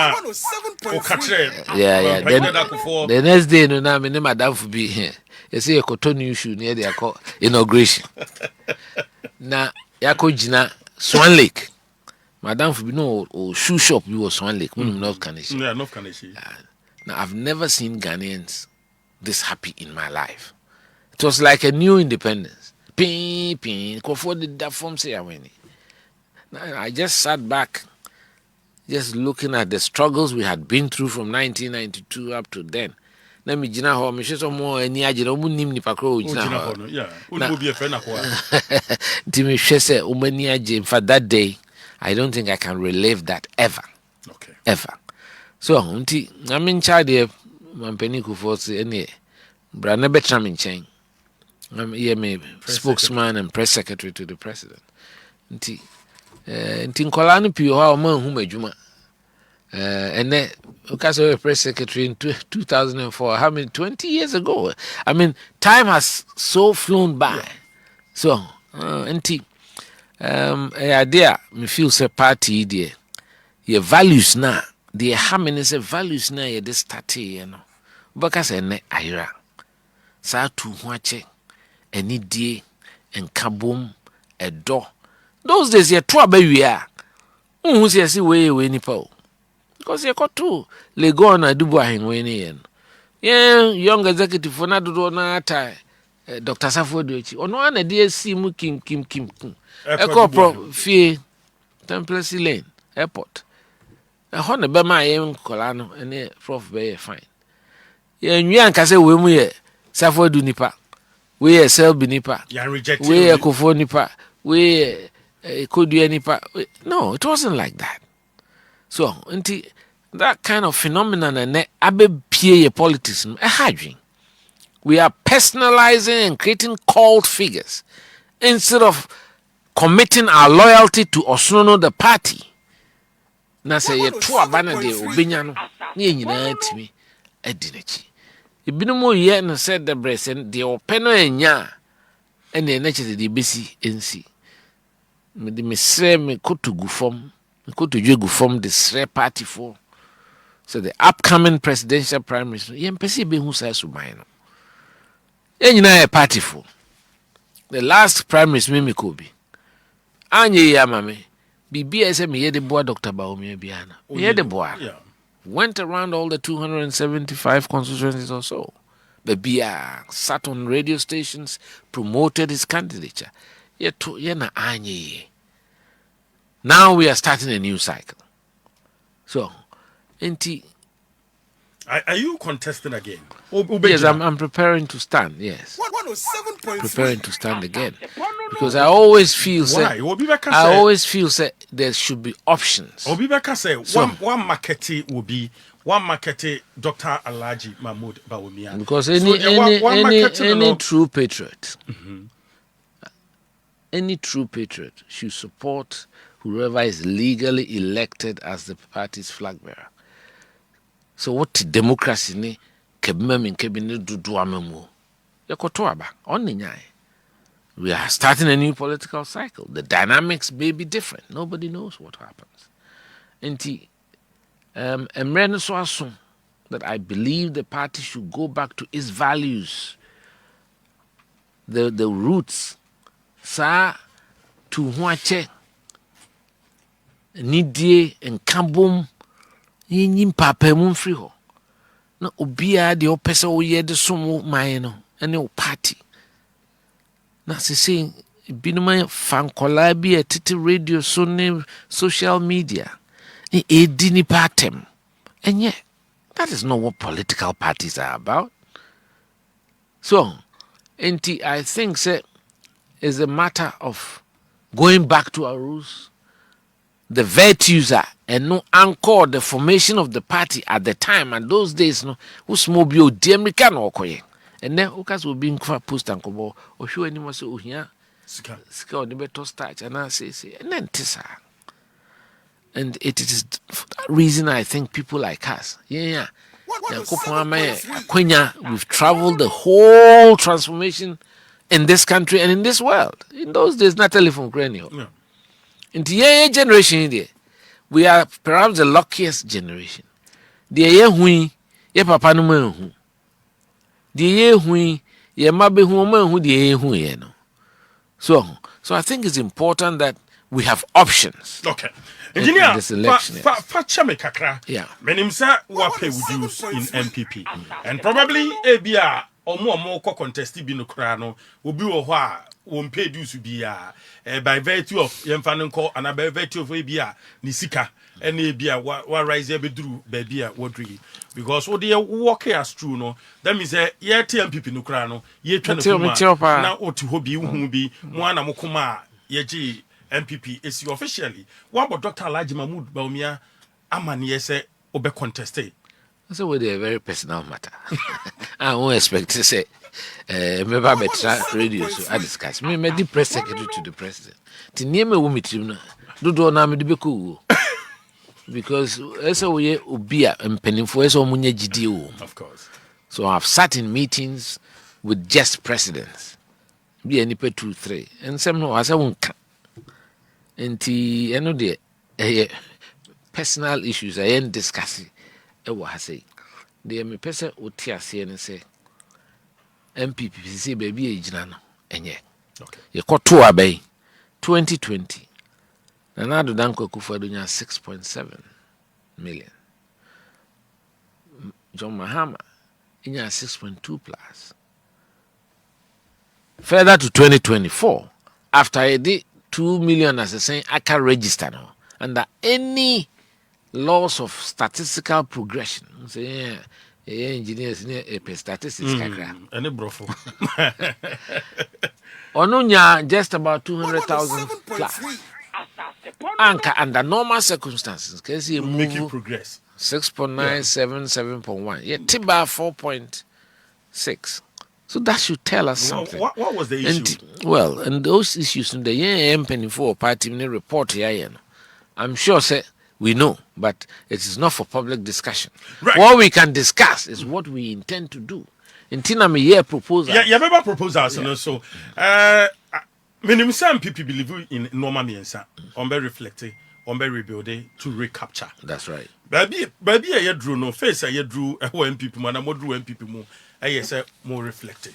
next day, no, now my madam for be here. You see a cotton issue near the inauguration. Now, Yako Jina Swan Lake, madam for be no shoe shop. You was Swan Lake, North Kaneshi. Yeah, North Kaneshi. Now, I've never seen Ghanaians this happy in my life. It was like a new independence. Ping. That form say I just sat back, just looking at the struggles we had been through from 1992 up to then. na me gina ho me hwe so mo ani agye no mu nim nipa kro gina ho no yeah we be a friend akwa ti me hwe se o mani agye for that day I don't think I can relive that ever. Okay. Ever. So unti I mean child mampani kufo se ene bra na betra me nchen. Me spokesman and press secretary to the president. Unti nkola no pio ha o ma hu madwuma. And then because I was press secretary in 2004, how many 20 years ago? I mean, time has so flown by. Yeah. So, idea me feel say party there. Your values now, the harmony say values now you this started, you know. Because ene ayra. Sa tu huache, any day, and kabum, a door. Those days you twa be we are. Who say see way nipa. Because you got two Lego na dubu ahengweni yen. Yeah, young executive for na do na tai Dr. Safodochi. Ono ana DSC mu kim. Eko pro fie Temple Lane Airport. Ho na be ma yen kola no ene prof be fine. Ye nwi anka se we mu ye Safodu nipa. We ye Selby nipa. You reject. We ye Kofo nipa. We Kodua nipa. No, it wasn't like that. So, that kind of phenomenon and abe politics, we are personalizing and creating cult figures instead of committing our loyalty to Osono the party. Na say ye to abana de obenya no ne nyina atimi adinechi. Ebinumo ye no said the bresen de openo enya ene na chete de besi ensi. Me de me sre me kotugu fom. Go to you from the party for. So the upcoming presidential primaries, you MPC be who says to mine. You know a party for. The last primaries me kobi. Anye yamame. BBSM ye the boy Dr. Baomi Biana. Ye the boy. Went around all the 275 constituencies or so. The BR sat on radio stations, promoted his candidature. Ye na anye. Now we are starting a new cycle. So, are you contesting again? Yes, I'm preparing to stand. Yes, preparing to stand again because I always feel that there should be options. Obibeka say one market will be one market Dr. Alhaji Mahmood Bawumia. Because any true patriot, any true patriot should support whoever is legally elected as the party's flag bearer. So what democracy ni kebima min kebini dudu amemu. Yakoto aba onnyai. We are starting a new political cycle. The dynamics may be different. Nobody knows what happens. Enti emre so aso that I believe the party should go back to its values. The roots sa to huache nidie enkabom yinyin papa mu mfiri ho na obia de opese wo ye de somo man no ene o party na sese binuma fankola bi etete radio so ne social media e edini patem enye that is not what political parties are about. So I think say is a matter of going back to our roots. The virtues are and no anchor the formation of the party at the time and those days no who's mobile the American or koye and then ukas will be in post and kobo or show any more so here ska or the better starch and I say and then tisa and it is for that reason I think people like us we've traveled the whole transformation in this country and in this world. In those days not telephone cranial. Yeah. In the generation there, we are perhaps the luckiest generation. The year hui, ye papa no man hu. The year hui, ye mabe hu man hu the year hui no. So I think it's important that we have options. Okay. Engineer, Fachame Kakra. Yeah. Menimsa wape reduce in NPP. And probably ABR or more contested bino krano will be a won pay dues be by virtue of yemfa nko and by virtue of be ni sika ene be wa rise be duru baby wodri because what they work as true no that means ye TMPP no kra no ye twa no na oti hobi hu bi mo ana mo koma ye gi NPP is officially what about Dr. Alhaji Mahmood Bawumia amane say obe contested. So with a very personal matter. I won't expect to say member Betra Radio so I discuss me the press secretary to the president. Ti nieme wo mitim do na me de beku because eso we obi a mpanimfo eso omunya gidi o. Of course. So I've sat in meetings with just presidents. Be any pe 2 3 and some no asa wonka. Enti eno de personal issues I ain't discussing. Ewa say de me pese oti ase ne say NPP say baby e gina no enye. Okay. Ye koto abai 2020. Na Nadu Dankwa Akufo-Addo nya 6.7 million. John Mahama nya 6.2 plus. Further to 2024, after I did 2 million as a saying I can register now under any laws of statistical progression. Say engineers statistics any brofo. Onunya just about 200,000 plus. Anka under normal circumstances, case you make it progress. 6.9, 7, 7.1. Yeah, Tiba 4.6. So that should tell us something. What was the issue? And those issues in the NPP party report here, I'm sure say we know, but it is not for public discussion. Right. What we can discuss is what we intend to do. In Tinami year proposal. Yeah, remember proposals, so minimum some people believe in normal means on be reflecting, on be rebuilding to recapture. That's right. Baby I drew no face I drew NPP man I drew NPP more I say more reflecting.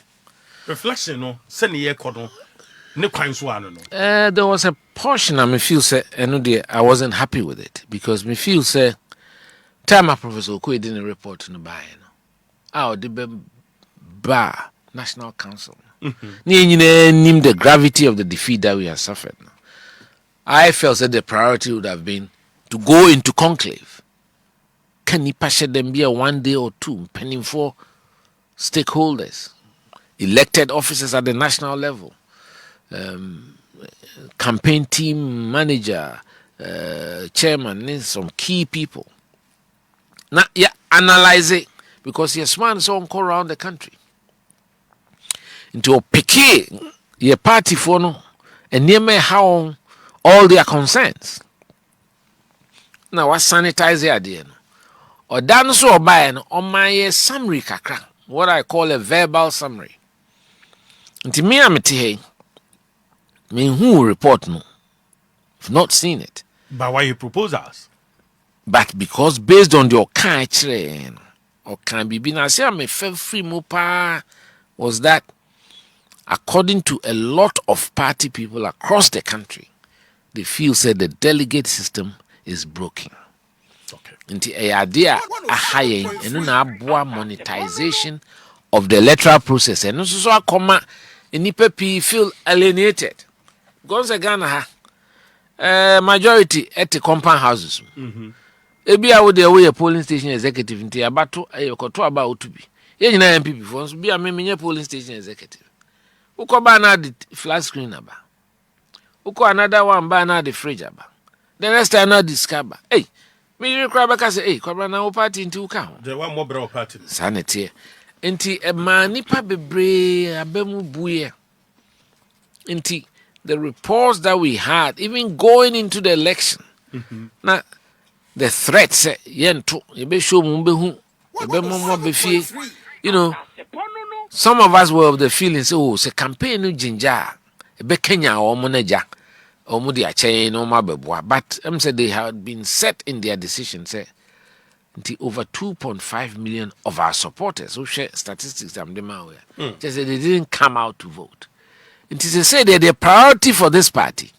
Reflection no send year cordon ne kwan so ano no. There was a portion I me feel say I wasn't happy with it because me feel say time a Professor Okoye didn't report no buy no. The bar National Council. Nim the gravity of the defeat that we have suffered. I felt that the priority would have been to go into conclave. Can you pass them be a 1 day or two pending for stakeholders, elected officers at the national level, campaign team manager, chairman, and some key people. Now, analyze it because your man is on call around the country. Into a picky your party for no and near me how all their concerns. Now what sanitize the idea or dance or buy on my summary kakra, what I call a verbal summary. Into me I'm who report no. I've not seen it. But why you propose us? But because based on your kind or can be been I say I'm a free mopa was that according to a lot of party people across the country, they feel said the delegate system is broken. Okay. Into a idea a high and na monetization of the electoral process and also so comma NPP feel alienated. Goes again majority at the compound houses. Ebi a would away a polling station executive into abato ayokoto about to be. Yen na NPP for be a me polling station executive. Uko ba na the flat screen aba. Uko another one ba na the fridge aba. The next time na the scaba. Hey, me you cry back say hey, Kwabena party into uka. The one more bro party. Sanity. Enti e manipa bebre abemu buye. Enti the reports that we had even going into the election. Now the threats yento ebe show mu behu ebe mo befie. You know, some of us were of the feeling, oh, it's a campaign in Jinja, a Kenya or Moneja, or Mudia Chain or Mababwa. But said they had been set in their decision, say, until over 2.5 million of our supporters who share statistics, just said they didn't come out to vote. It is to say that the priority for this party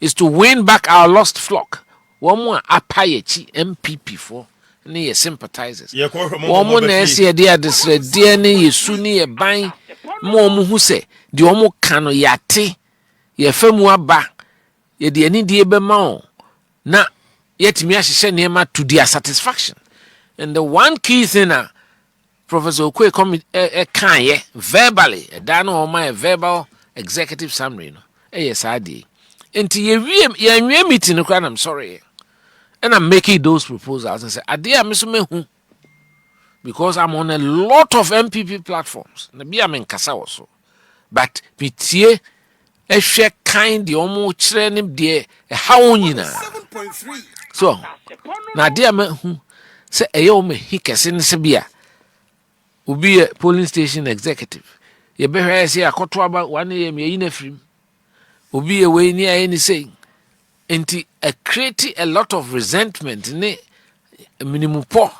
is to win back our lost flock. One more Apayechi MPP for ne sympathizers. Womo na ese de adesre de ne yesu ne ye ban mo mu hu se de omo ka no yate ye famu aba ye de ani de be ma o na yetimi ahye niema to their satisfaction. And the one key thing Professor Okwe come kan ye verbally da no o my verbal executive summary no yes ade enti ye nwe meeting no kwa I'm sorry and I'm making those proposals and say ade a me so mehu because I'm on a lot of NPP platforms na bia me nkasa wo so but pitie ehwe kind the omo kire ne de ha wonyina so na ade a mehu say eyo me hikese ne se bia obi a polling station executive ye be hwe say akoto aba one ye me yi na frim obi ye we ni aye ni say enti create a lot of resentment ne minimum poor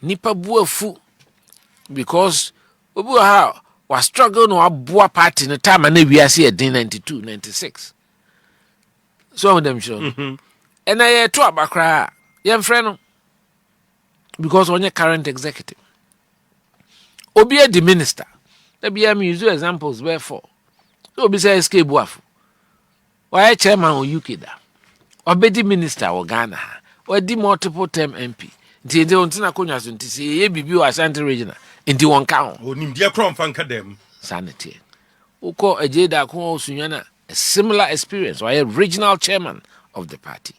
nipa buafu because obi ha was struggle no aboa party no time na wiase e din 92 96 so them sure and I to abakra ye friend no because on your current executive obi the minister there be am use examples wherefore obi say escape buafu why chairman o UK da obedi minister o Ghana or di multiple term MP nti ontina konwa so nti se ye bibi o Asante regional nti won ka ho onim dia krom fanka dem sanity uko Agyei da ko osunyana a similar experience why a regional chairman of the party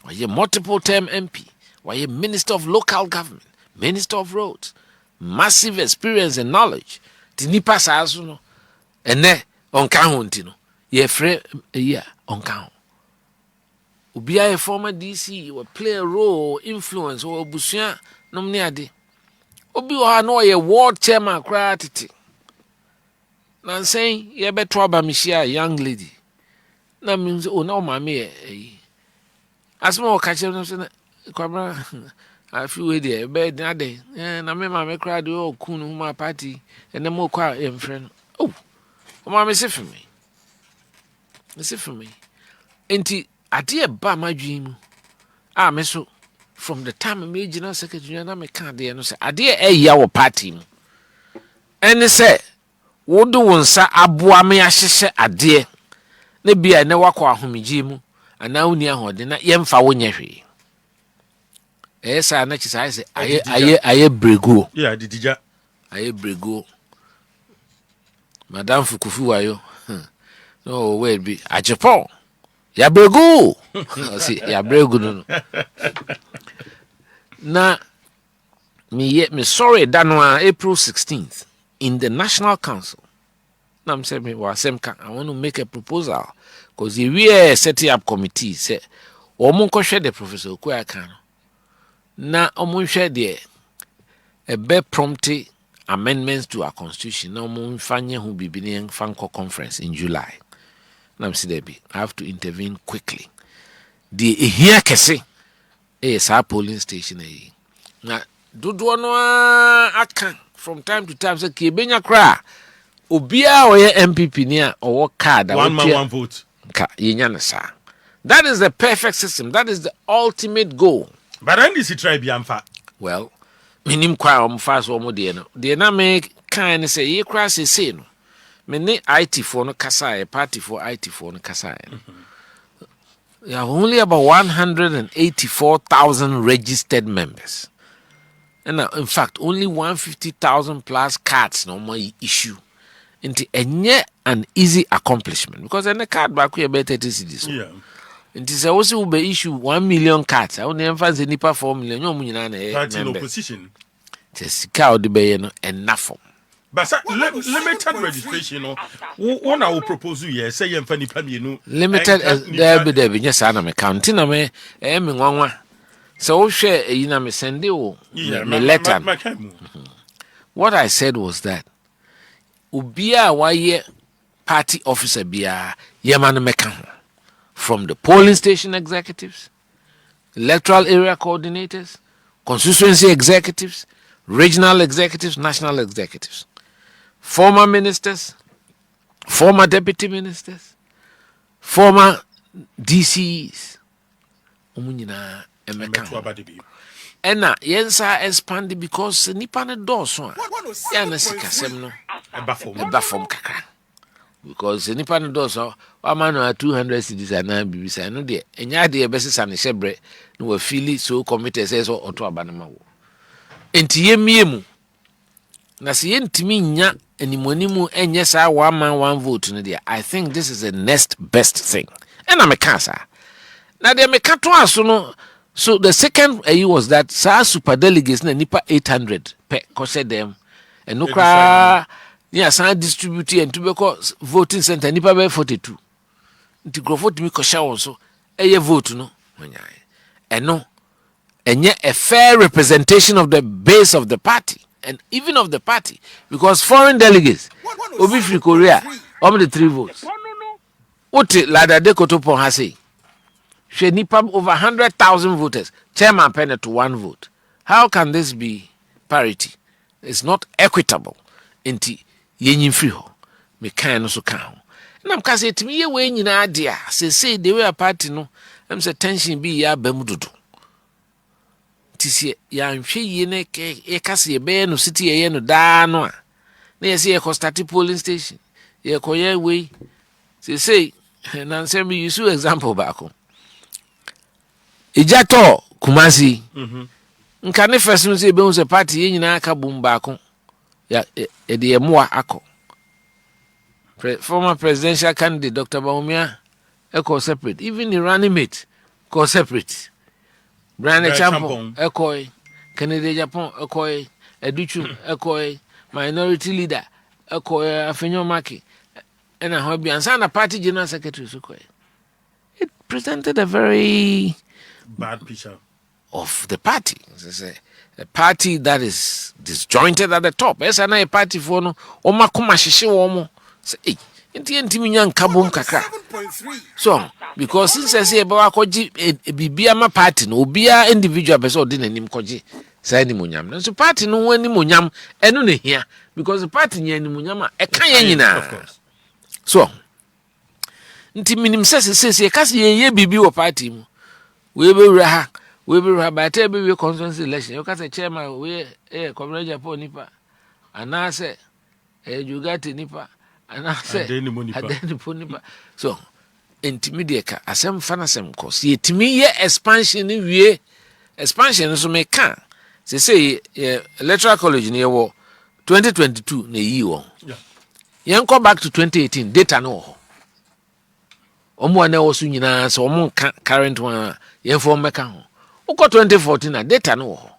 why a multiple term MP why a minister of local government minister of roads massive experience and knowledge ti nipa sa so no ene on ka ho nti no ye frɛ yeah on ka ho obi a former DC will play a role influence or busua nom ne ade obi wa no ye ward chairman kra tete na saying ye beto aba mishia young lady na means oh na ma me asmo ka chere no se Kwabena I feel we there be na de na me ma me kra de o kunu ma party and them kwa em friend oh ma me se for me enti ade ba madwi mu me so from the time me General Secretary na me ka de no say ade ya wo party mu ene say wo do wonsa aboa me ahyehye ade na bia ne wakọ ahomegye mu ana uni ahode na yemfa wo nyehwe esa na chisa say aye brego yeah didija aye brego Madam Fukufu wayo no wait be Agyepong ya brego see ya brego no na me sorry danwa April 16th in the National Council. Now I'm saying I want to make a proposal because we are setting up committee say omo share the Professor Okwe kan na omo share the a be prompted amendments to our constitution na omo fanye hu bibini en fanko conference in July. Now I'm saying I have to intervene quickly. The here kese sa polling station na dodo no aka from time to time say kebenya kra obia oye MPP ni a owo card one man one vote ka yenya na sa. That is the perfect system. That is the ultimate goal. but NDC try bi amfa Well, minim kwa omfa so omo de no de na me kan say ye kra say no me ne IT for no kasa party for IT for no kasa there are only about 184,000 registered members. And in fact, only 150,000 plus cards no more issue. Into an easy accomplishment because then the card back here better to see this. yeah It is also be issue 1 million cards. I only emphasize nipa 4 million. No money na party in opposition just cow the bay enough. but limited registration no one I will propose you say yemfa nipa mienu Limited there be just ana me counting na me me nwanwa. So share na me send you me letter. What I said was that ubia waye party officer bia yemanu meka ho from the polling station executives, electoral area coordinators, constituency executives, regional executives, national executives, former ministers, former deputy ministers, former DCs. Omunyina Ena yensa expand because nipa ne dɔɔso a ya na sikasɛm no eba fam kakra because nipa ne dɔɔso ama no 200 cedis ana bibisa no de enya de ebesesa ne hyebre no wa feel so committed say so ɔto aba no ma wo enti yemie mu na se yentimi nya animonimu enye saa one vote no de I think this is the next best thing ena me kansa na de me kato aso no. So the second was that sa super delegates na nipa 800 per kose them and no kra yeah san distribute and tobacco voting center nipa be 42 nti grofo timi kosha won so eye vote no and no enye a fair representation of the base of the party and even of the party because foreign delegates obi free Korea the 3 votes ote lada de kotopon ha say she nipa over 100,000 voters. Chairman penny to 1 vote. How can this be parity? It's not equitable. Inti yenyin free ho. Me kan no so kan ho. Na mka say timi ye we nyina dia. Say the way a party no. Am say tension bi ya bamududu. Tisi ya nhwe ye ne e kase ye be no city ye no da no a. Na ye say e start polling station. Ye koye we. Say na say me use example back home. Ijato Kumasi. Nka ne first no say be un party ye nyina aka bum baako. Ya e de emoa akọ. Former presidential candidate Dr. Baumia eko separate. Even the running mate ko separate. Brian Champon eko Kennedy Japan eko Educhu eko minority leader eko Afenyo Maki. And a hobby and sana party general secretary so it presented a very bad picture of the party. A party that is disjointed at the top. Yes, and a party for no omakuma shishi womo. Say, ntimi nya nkabom kakra. So, because since I say about koji bibia ma party no obia individual person dey nanim koji say ni munyam. So party no wani munyam eno ne hia because the party nya ni munyam e kan ye nyina. Of course. So, ntimi nim say kasi ye bibi wo party mu. We be raha by the time we constituency election. You can say chairman we Kwabena Agyepong nipa. Anase Jugati nipa. Anase Adeni nipa. So intimidate ka asem fana sem course. Yetimi ye expansion ni wie expansion so me kan. Say electoral college ni wo 2022 na yi won. Yeah. Yen go back to 2018 data no. Omo na wo so nyina so omo current one yen for meka ho. Uko 2014 na data no ho.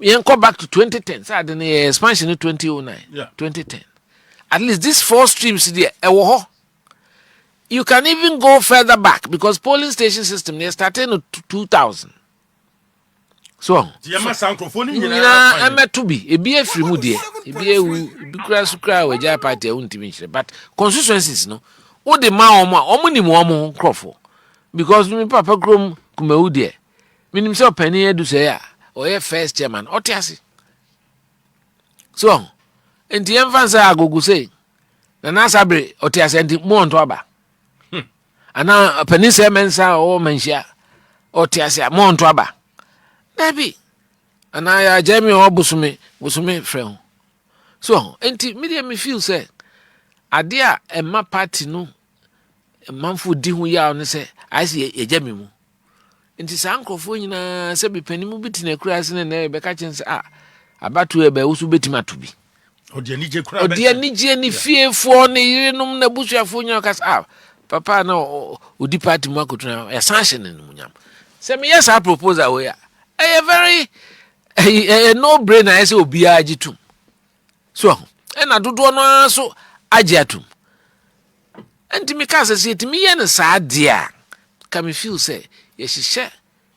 Yen go back to 2010 say the expansion in 2009 2010. At least these 4 streams there e wo ho. You can even go further back because polling station system they started in 2000. So Diama sankrofoni nyina emetubi ebi afiri mu de ebi ewu ebi kura sukra waja party untimi nhire but constituencies no wo de ma omo ni mo krofo because me papa krom kumewu de minim se opani edu se ya oye first chairman otiase so enti emfansa agogo say na sabre otiase enti mo onto aba ana opani se mensa o menhia otiase mo onto aba Nabi, and I Jamie or Busume friend. So, me feel say, Adia and my party no, a month for Dihu ya and say, I see a Jamimu. And his uncle for you, say, be penny bit in a crass and a becatchins about to a beusu betima to be. Oh, dear Niji, fear for the Busha for your cast out. Papa no, would depart to Makutra, a sanction in Munyam. Say me, yes, I propose away. A very no-brainer as obi agitum. So, and I do no so agiatum. And to me, Casa say to me, and a sad dear. Can me feel say, yes, she share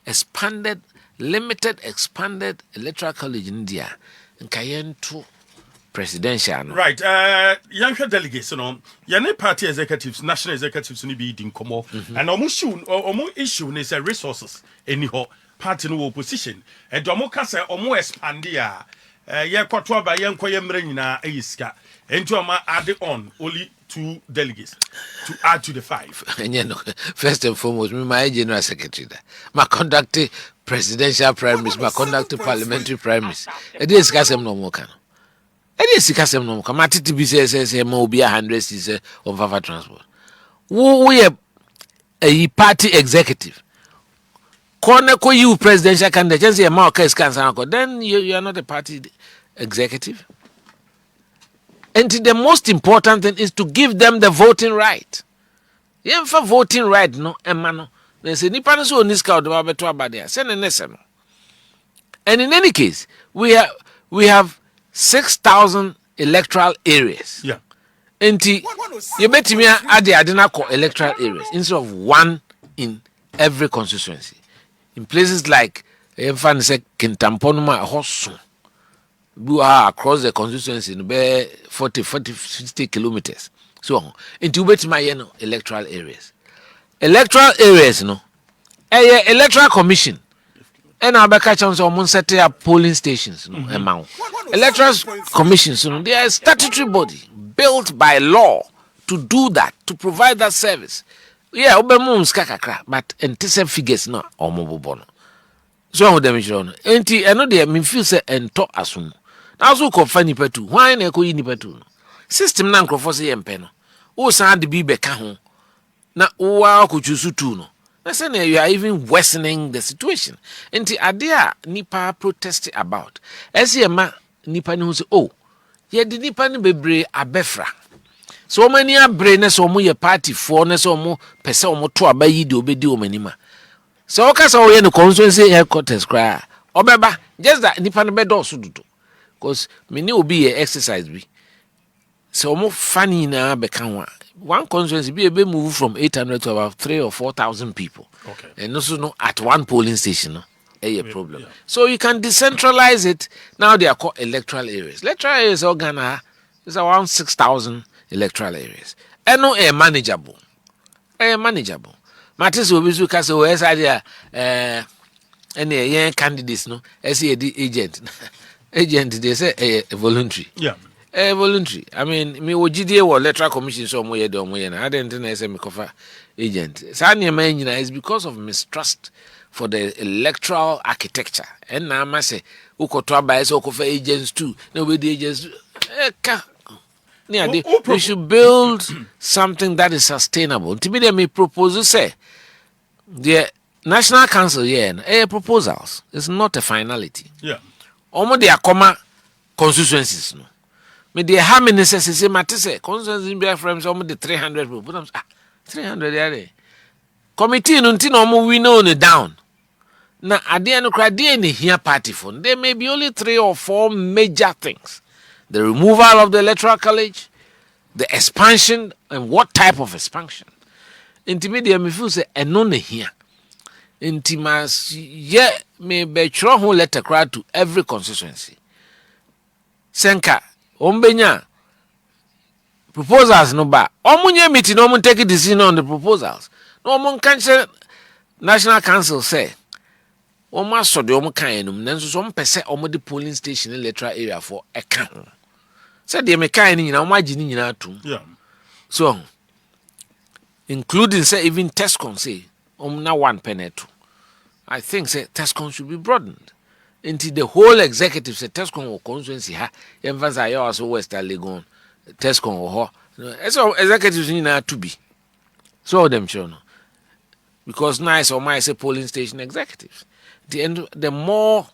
expanded electoral college in India and Cayenne to presidential. Right, younger delegates, your party executives, national executives, need be in Como, and almost issue is resources anyhow. Party no opposition and domoka say omo expandia ye kwatwa ba ye nkoye mre nyina eyiska enti o ma add on only 2 delegates to add to the 5. And you know, first and foremost, me my general secretary, my conducting presidential primaries, my conducting parliamentary primaries. It is Casem no more. It is Casem no more. My TTB says, "Mo be 100 cc on Fafa transport." We are a party executive. Corner you presidential candidate, just say a case cancer. Then you are not a party executive. And the most important thing is to give them the voting right. You for voting right, no, Emano. They say, Nippon so niska or the Babatua send a nesano. And in any case, we have 6,000 electoral areas. Yeah. And you bet me add the Adinako electoral areas instead of 1 in every constituency. In places like Kintamponuma Hosu. We are across the constituency in 40, 50 kilometers. So, into which my electoral areas. Electoral areas, no. Electoral commission. And I catch on some set up polling stations, no. Electoral commissions, no. They are a statutory body built by law to do that, to provide that service. Yeah, Obemum Skakakra, but anticipate figures, no, or mobile bono. So, I'm them, I know they me feel say and talk assume. Now so ko fa nipa tu hwan na ko yi nipa tu system na nkrofo se yempe no o san de bi beka ho na o wa ko chusu tu no na say na you are even worsening the situation enti ade a nipa protest about ese ma nipa ni hu se oh ye de nipa ni bebre abefra so many abre na so mo ye party for na so mo pese o mo to abayi de obedi o manima so o ka so ye no constituency headquarters cry obeba just that nipa no bedo so dudu. Because many will be exercise be. So more funny na beka one constituency be able move from 800 to about 3,000 or 4,000 people. Okay. And also no at one polling station, no, a problem. Yeah. So you can decentralize it. Now they are called electoral areas. Electoral areas are Ghana is around 6,000 electoral areas. And no manageable. Manageable. Matters will be so cast away as idea any candidates no as agent. Agent, they say voluntary. Yeah. Voluntary. I mean, me OGDA or electoral commission so mo ye do mo ye na. I didn't say me cover agent. Sanya man is because of mistrust for the electoral architecture. And now I say, ukoto ba so cover agents too. No we the agents. We should build something that is sustainable. To me, they may propose say the National Council proposals. It's not a finality. Yeah. Omo de akoma constituencies no me de ha me necessity matese constituencies be from some de 300 people but 300 there committee no nti no omo win on down na ade no kra de ne hia party for there may be only 3 or 4 major things: the removal of the electoral college, the expansion, and what type of expansion. Intermediate me feel say eno ne hia intimas me be tro ho letter cry to every constituency senka ombenya proposals no ba omunye meeting no mun take decision on the proposals no mun cancel National Council say o ma so de o mu kan enum nanso so mpese o mu de polling station electoral area for e kan ho say de me kan ni nyina o ma gi ni nyina atum yeah so including say even Tescon say na one penetu. I think say Tescon should be broadened into the whole executive. Say Tescon or constituency ha. Emphasize also West Legon, Tescon or ho. So executives need to be. So them sure no. Because nice or my say polling station executives. The more,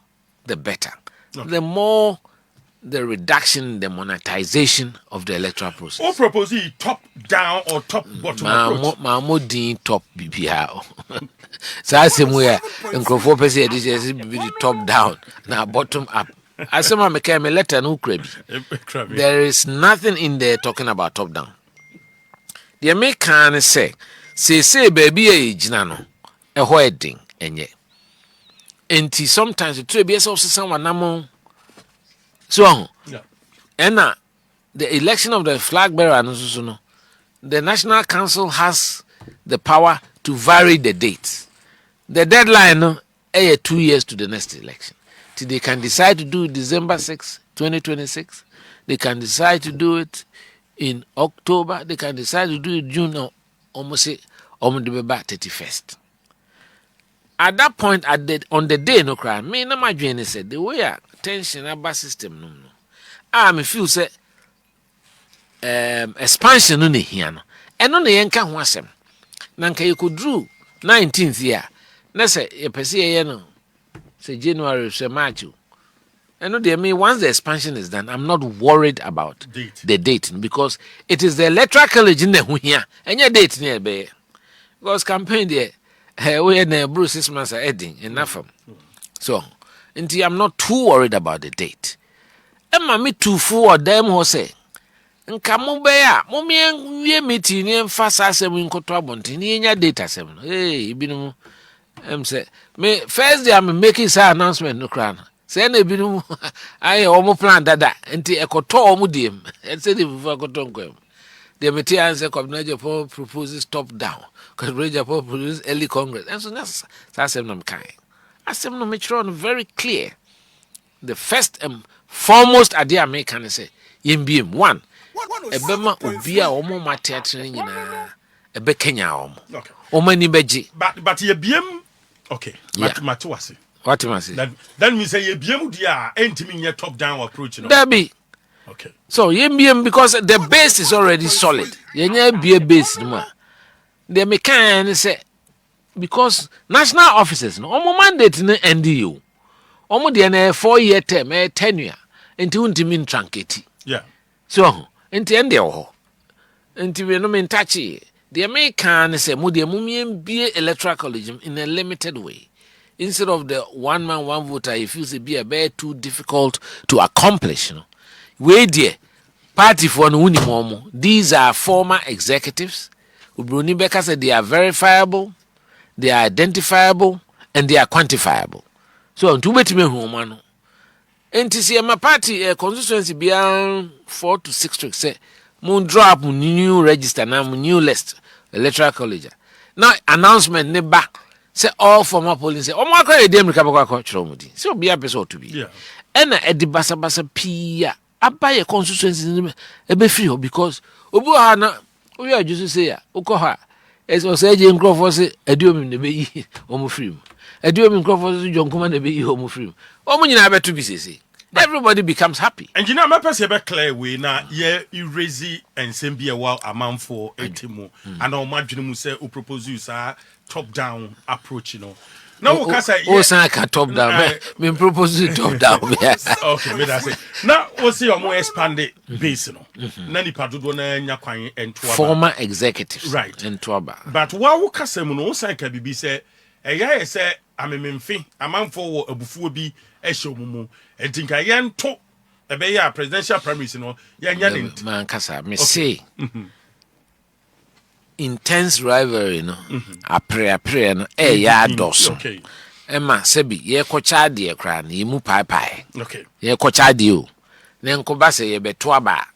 the better. Okay. The more the reduction, the monetization of the electoral process. Or propose top down or top bottom approach. Mahmoudin top BPR. So I say we are in Crawford person this is the top down now bottom up. I say my make me letter no crabby. There is nothing in there talking about top down. The American say baby age no a wedding enye. Enti sometimes it be also someone namo. So, yeah. And the election of the flag bearer, the National Council has the power to vary the dates. The deadline is 2 years to the next election. So they can decide to do it December 6, 2026. They can decide to do it in October, they can decide to do it June or almost say almost 31st. At that point, on the day no cry, me na my dream said the way tension about system no. Me feel say expansion no here no. And no yenka ho asem. Na nka you could do 19th year. Na say ye pese ye no. Say January, say March. And no they mean once the expansion is done, I'm not worried about the date because it is the electoral college in the here. And your date near be. Because campaign there we had Bruce 6 months are heading enough. So until I'm not too worried about the date. And me too for them who say nka mo be a mo me meeting ni mfa sasem nkoto abonte ni nya data sem no ibinum say me first day I'm making say announcement no kran say na ibinum aye o mo plan dada nti ekoto o mo dem say the ekoto nkwem the meeting answer Kwabena Agyepong proposes top down Kwabena Agyepong proposes early congress and so that's sasem no kind asem no me try very clear the first foremost idea me can say yembiem one ebema obi a omo mateatre nyina ebe Kenya omo omo ni beji but ye biem okay matwase what am I say that means say ye biem dia entimi nye top down approach no that be okay so ye biem because the base is already solid ye nya bie base no the mekan say because national offices no omo mandate no NDU omo de na 4-year term tenure enti untimi ntranketi yeah so enti ende ho enti we no mentachi the American say mu de mumien bie electoral college in a limited way instead of the one man one voter if you say be a bit too difficult to accomplish you know we there party for no unimomo these are former executives Ubruni Beka said they are verifiable they are identifiable and they are quantifiable so ntu betime hu ma no enti see my party constituency beyond 4 to 6 weeks say moon drop new register now new list electoral college now announcement ne back say all former polling say omo akwa e dem rikabakwa ko chiro mudi so be a person to be yeah and edi basa pia abaye constituency e be free because obu ha na we are just say ya ukoha eso say je nkrofo say eduom ne be yi omo free eduom nkrofo say jonkoma ne be yi omo free omo nyina beto bi sese everybody becomes happy. Engineer, my person be clear way na ye erase and send be a while amount for etimo and our margin say who propose you sir top down approach you know. Now we can say say top down me propose top down. Okay, me that say. Now we see your more expanded base no. Na nipa dodo na nya kwan entoaba. Former executives right entoaba. But what we can say no say ka bibi say eya say amememfi amanfo wo abufuo bi ehye omumu entinka yento ebe ya presidential primaries no yanya ne man kasa me say intense rivalry no apre no ya dos okay ema sebi ye kocha de kra na imu pai okay ye kocha de o ne nkoba se ye beto aba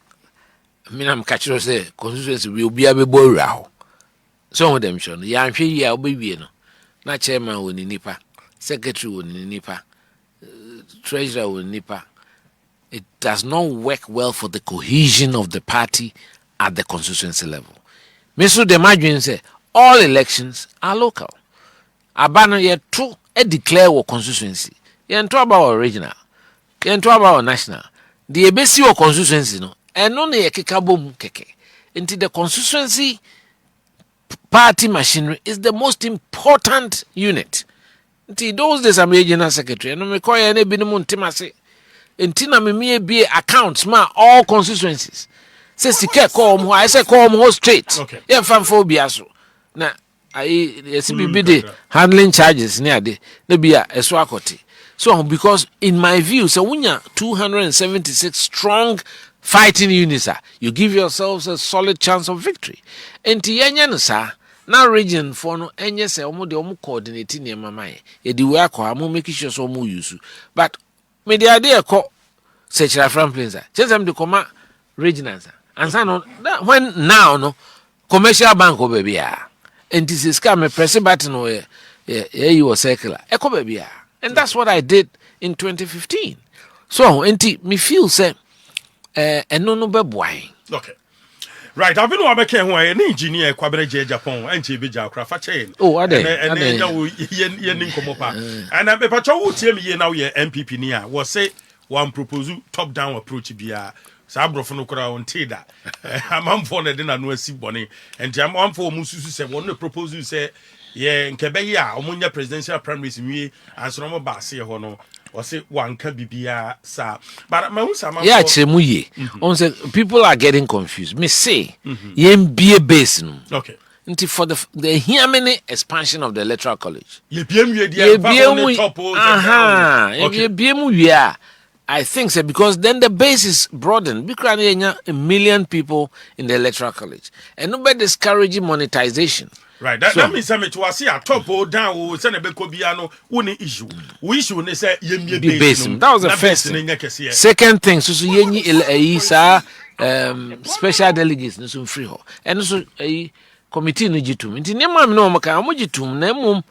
minam ka kiro se constituency we obi abebo wura ho so dem sho no ya nhwe yi a obewie no na chairman woni nipa secretary woni nipa treasurer woni nipa. It does not work well for the cohesion of the party at the constituency level. Mr. Demajun say all elections are local. Abana ye true e declare wo constituency. Ye nto about regional. Ye nto about national. The ebesi wo constituency no eno na ye keka bom keke. Into the constituency party machinery is the most important unit. Into those days I'm regional secretary. No me koye ne binum ntimase. Intina me be accounts ma all constituencies. Say sike call mo I say call mo straight. Okay. Yeah fan phobia so. Na SBB dey handling charges near dey na bia eso akoti. So because in my view so wunya 276 strong fighting units you give yourselves a solid chance of victory. Enti yenya no sa na region for no enye say omo de omo coordinate ne mama ye di we akọ am make sure so omo use but me the idea call search from places just them the comma regionals and so when now no commercial bank o baby and this is come press button no you was circular eco baby and that's what I did in 2015 so enti me feel say no be boy okay Right, I've been working who an engineer Kwabena Agyei Agyepong NPP Accra chain. Oh, are they? And yen komopa. And I be patrol would tell me now your NPP near was say one proposal top down approach be a sabro for no crowd on Teda. I'm for the dinner no see bonnie and jam on for Musu say one the proposal say yeah in Quebec omunya presidential primaries me and so no basi hono or say one can be sa but my yeah chemuye on say people are getting confused me say yen be a base no okay until for the hear many expansion of the electoral college ye BM top BM I think so because then the base is broadened because a million people in the electoral college and nobody discouraging monetization. Right, that means I'm to see a top or down, send a becobiano, one issue. We issue, they say, ye base. That was the first thing. Second thing, so ye isa special delegates, no some free ho. And so a committee no jitum. Inti nema no maka amujitum nemum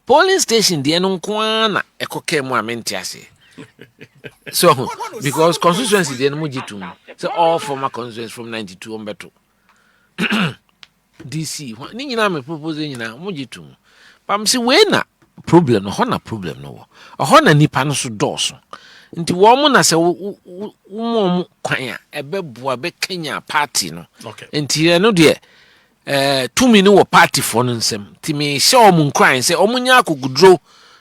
polling station the enunkwana ekoke mu amentiase. So because constituency the enujitum. So all former constituencies from 92 on beto. DC ni nyina me propose nyina mojitum pam se we na problem no na problem no ho na nipa no so dɔɔso nti wo mo na se wo mo kwan a ɛbɛboa be Kenya party no nti no de tumi ni wo party for no nsɛm nti me hye o mo nkran se o mo nya akogudro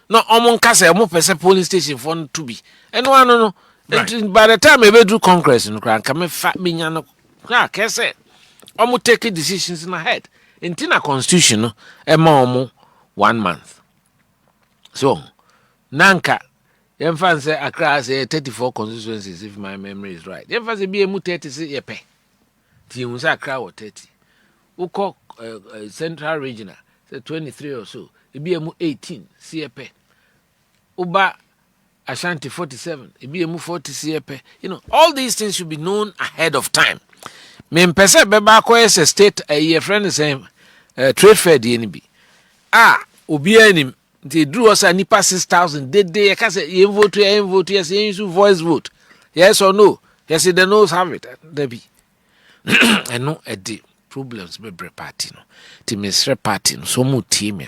na o mo nka se mo pese police station for no to be ɛno ano no nti by the time e be do congress no kran ka me fa me nya no ka kese omu take decisions in ahead. Intina constitution no omu 1 month. So nanka yemfa say Accra say 34 constituencies if my memory is right. Yemfa say BM 30 say yepe. Ti hu say Accra wo 30. Uko central regional say 23 or so. BM 18 yepe. Uba Ashanti 47, BM 40 yepe. You know, all these things should be known ahead of time. Me mpese beba ko ese state a friend saying trade fair the NIB obi anim they drew us a nipa 6,000 they can say you vote yes you voice vote yes or no yes the no's have it there be and no a day problems be party no to Mr. party no so mu team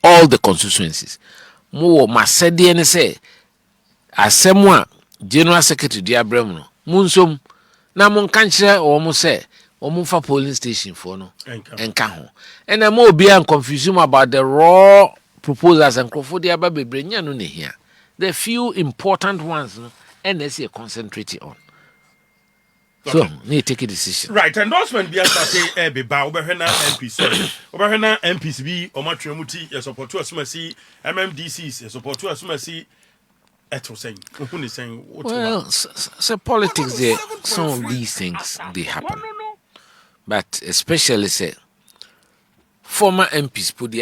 all the constituencies mo masedi any say asemwa General Secretary diabrem no munsom na mon kanche o mo say o mo fa polling station for no enka ho and na mo be an confusion about the raw proposals and crofo dia ba bebrenya no ne hia the few important ones no and they say concentrate on so need take a decision right endorsement be say be ba obehwena MP sorry obehwena MPs bi o matwemuti ye support to asumasi MMDCs ye support to asumasi. Well, so politics there, some of these things they happen, but especially say former MPs put the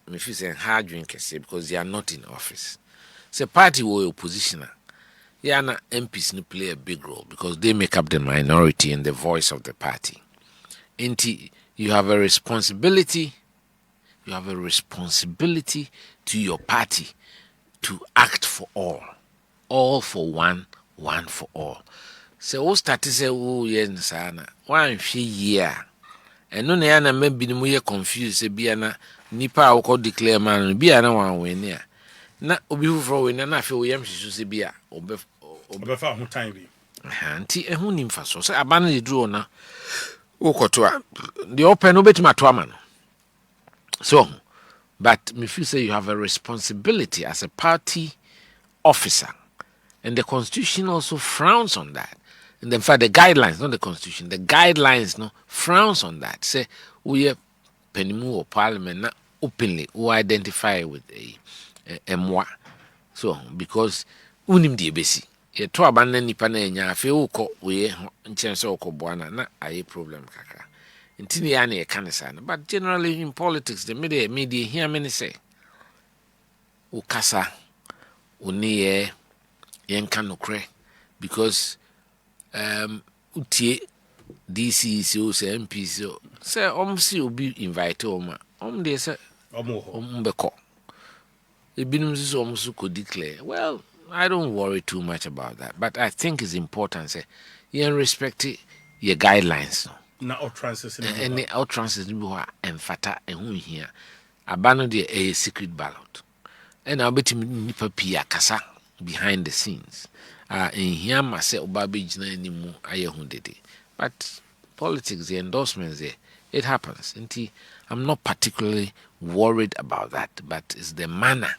if you say hard drinkers because they are not in office. Say party or opposition, yana MPs play a big role because they make up the minority and the voice of the party. You have a responsibility. You have a responsibility to your party. To act for all for one for all. So we start to say, oh yes, sana. 1 year, and no na maybe no more confused. Say be na nipa we call declare man be na one win ya. Na obi for win na fe we yam shisu say be a obefa ho time bi. Anti ehun nim fa so say aban na duro na ukoto a the open no betima to ama no. So but me feel say you have a responsibility as a party officer. And the Constitution also frowns on that. And in fact, the guidelines, not the Constitution, the guidelines no frowns on that. Say, we are penimu or parliament not openly who identify with a moi. So, because unim di ebesi. Ye to abandon nipa na enya afi uko we nchense uko bwana na aye problem kakra. Intini ya ne kanisa. But generally in politics, the media hear many say, ukasa, uniye, yenka nokre, because utie DC so say MP so say si obi invite oma de say beko ebinum so so could declare. Well, I don't worry too much about that, but I think it's important say yen respect your guidelines na utterances any utterances bi ho a emfata ehun hia aba no de a secret ballot and I'll bet nipa pia kasa behind the scenes in here ma say oba be gina animu aye hu dede but politics the endorsements there it happens I'm not particularly worried about that but it's the manner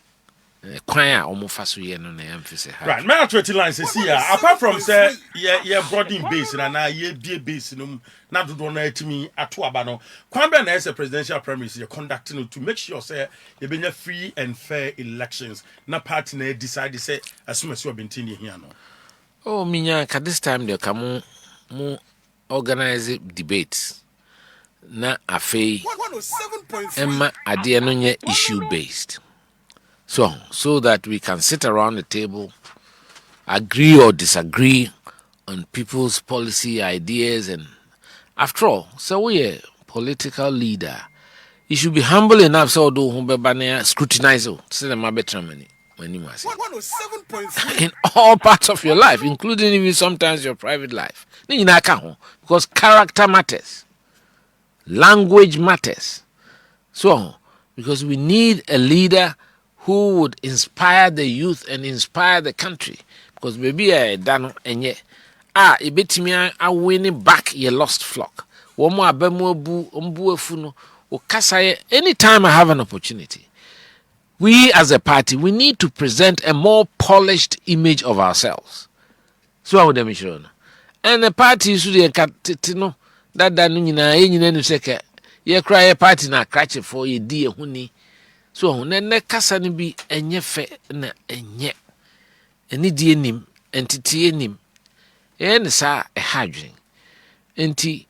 kwanya omofaso ye no na emphasis right my 20 lines see apart from say yeah broadening base na ye die base no na dodo na atimi ato aba no Kwabena as a presidential primaries you conducting to make sure say you be free and fair elections na party na decide say assume say obintini here no oh minya ka this time they come mu organize debates na afei emma ade no nye issue based so that we can sit around the table, agree or disagree on people's policy ideas. And after all, so we a political leader. You should be humble enough so do scrutinize in all parts of your life, including even sometimes your private life. Because character matters. Language matters. So, because we need a leader who would inspire the youth and inspire the country. Because maybe a dano enye ibetimi a winning back your lost flock. Womo abemo bu ombu efuno okasaye anytime I have an opportunity. We as a party, we need to present a more polished image of ourselves. So I would demonstrate. And the party should no that nyina nyina no seke ye cry a party na catch for ye die huni. So ne kasa ni bi enye fe na enye eni die nim entity nim en sa hadwin enti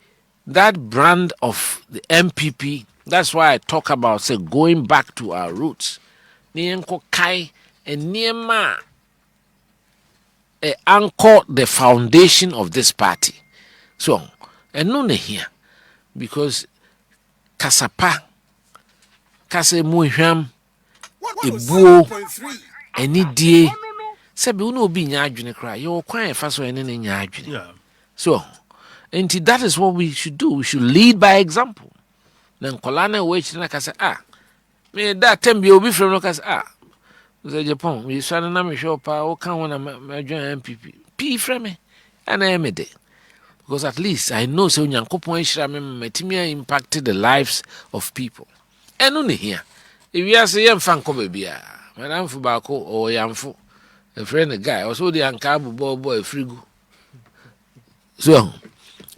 that brand of the NPP. That's why I talk about say going back to our roots ni enko kai eniema anchor the foundation of this party. So eno ne here because kasapa kase mu hwam ebuo eni die sebe unu obi nya adwene kra ye okwan e fa so ene ne nya adwene so and that is what we should do. We should lead by example. Then kolana we china kase me that time bi obi from no kase Asaase Japan we swan na me hwe pa o kan wona me adwene NPP p from me and I made it because at least I know so nyankopon hira me matimi impacted the lives of people. Eno ne here if you say yam fan ko bia madam fu ba ko o yamfo a friend guy also the anka boy frigo so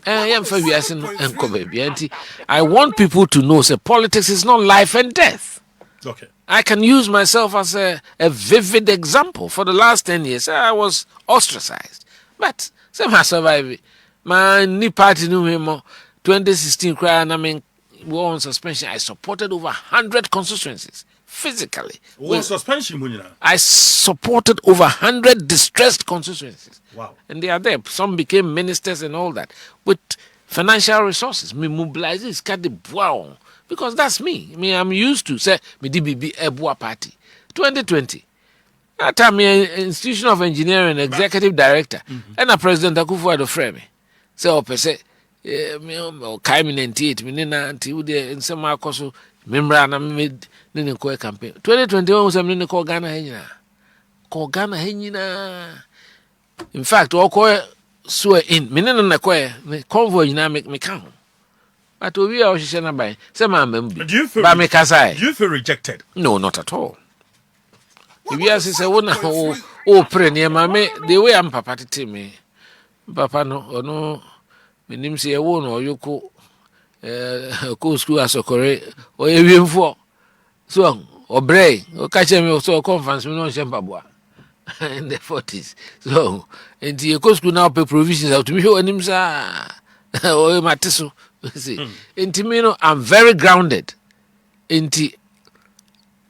yam fa we say no enko bia anti I want people to know say politics is not life and death. Okay, I can use myself as a vivid example. For the last 10 years I was ostracized but somehow survived. My NIB party knew him 2016 cry and I mean were on suspension. I supported over 100 constituencies physically. Suspension, I supported over 100 distressed constituencies. Wow. And they are there. Some became ministers and all that with financial resources. Me mobilize this because that's me. I'm used to say me DBB Ebua party. 2020. That time me institution of engineering executive director and a president Akufo-Addo frame me. So say me kai me 98 me na anti wo de nsema akoso memra na me ne ko campaign 2021 was me ne ko Ghana hanyina in fact o ko so in me ne na ko convoy na me kan but we are hye na bai say ma membi ba me kasai. Do you feel rejected? No, not at all. If you say wona o pre ne ma me the way am papa tete me papa no minim se ewo no oyoko ko school asokore o ewiemfo so obrey o ka che me so conference me no shembaboa in the 40s so enti ko school now pay provisions out to me onim sa o mateso see enti me no I'm very grounded enti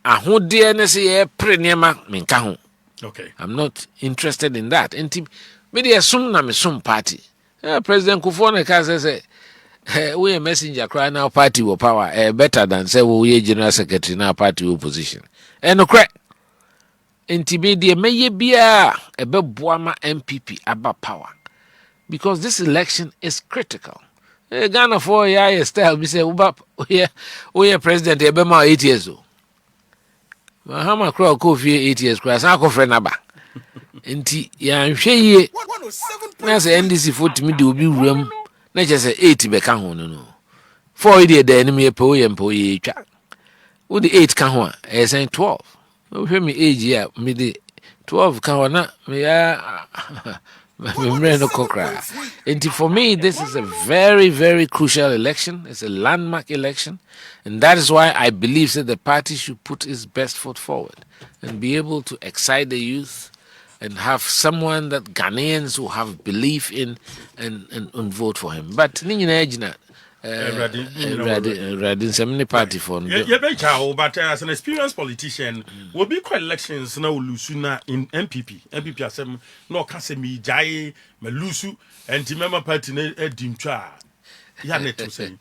ahode ne se e pre niema me nka ho. Okay, I'm not interested in that enti me dey sum na me sum party. President Kufuor say we a messenger cry now party with power better than say we general secretary now party opposition. And no crack. Intimidate meye bia ebe boama NPP aba power. because this election is critical. Ghana for a style, we say, we president, Ebema 8 years old. Mahama Crow Kofi 8 years, Crass, Uncle Frenaba. Inti, Yan Shay, as NDC 40 me do be room, not just 80 becahon, no. 4 idiot, the enemy, poem, poe, chap. Would the 8 canwa, as saying 12. No, me age, yeah, me the 12 canwana, me, and for me, this is a very, very crucial election. It's a landmark election. And that is why I believe that the party should put its best foot forward and be able to excite the youth and have someone that Ghanaians will have belief in and vote for him. But Radin party for but as an experienced politician, will be quite elections now Lusuna in NPP. NPP as no Kasemi Jai, Melusu, and Timema Party Dimcha. Yanet to say.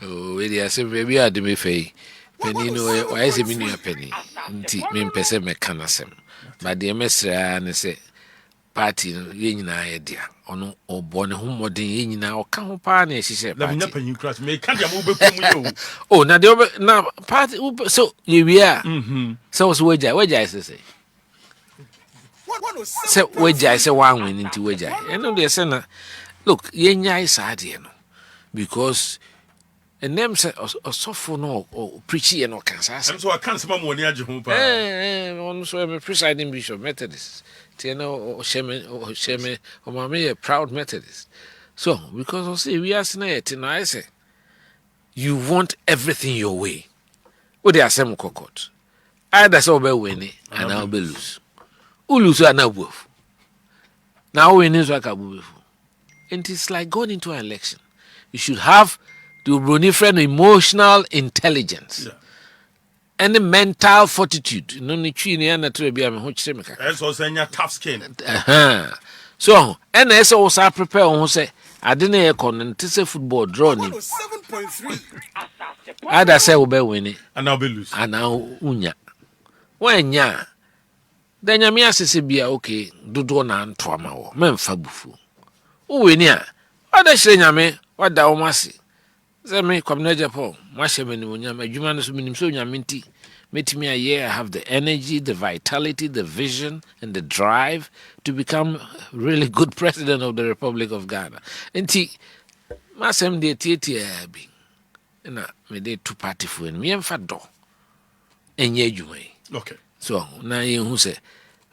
Oh, it is a baby at the Mefe. Penny, no, why is a mini penny? Mean Pese mechanism. But the MS and say party, yin idea. Ono obone humode nyina o ka ho pa na ehihye party. Na penyu class me ka dia mo be kum yo. Oh na de na party so ye wi a. So wejai say. Se wejai say wan win nti wejai. Eno de say na look ye nyai saade no because and them say osofo no or preach ye no kan sa. So I can't smam woni age ho pa. On so me presiding bishop Methodist. Tieno Sheme or Mammy a proud Methodist. So, because I say we are snake, and I say, you want everything your way. What they are some cockot. Either so be winning and I'll be lose. Ulus are now wolf. Now we need like a wolf. And it's like going into an election. You should have the friend emotional intelligence. Yeah. And the mental fortitude. No need to be a to be a hochemica. That's also tough skin. So, and as also prepare on say, I didn't con to say football drawing. 7.3. I'd say, will be winning. And I'll be lose. And now, unya. When ya, then ya me say be okay, do na ntwama wo. Memfa bufu. Uwe nia. Other say me, what da omasi. Say me Kwabena Agyepong, Mashemeni Munyama, Jumana Suminimso Yaminti, Metimi a year, I have the energy, the vitality, the vision, and the drive to become really good president of the Republic of Ghana. And Masem de Titi Abby. And me de two party for me and Fado. And ye jume. Okay. So now you who say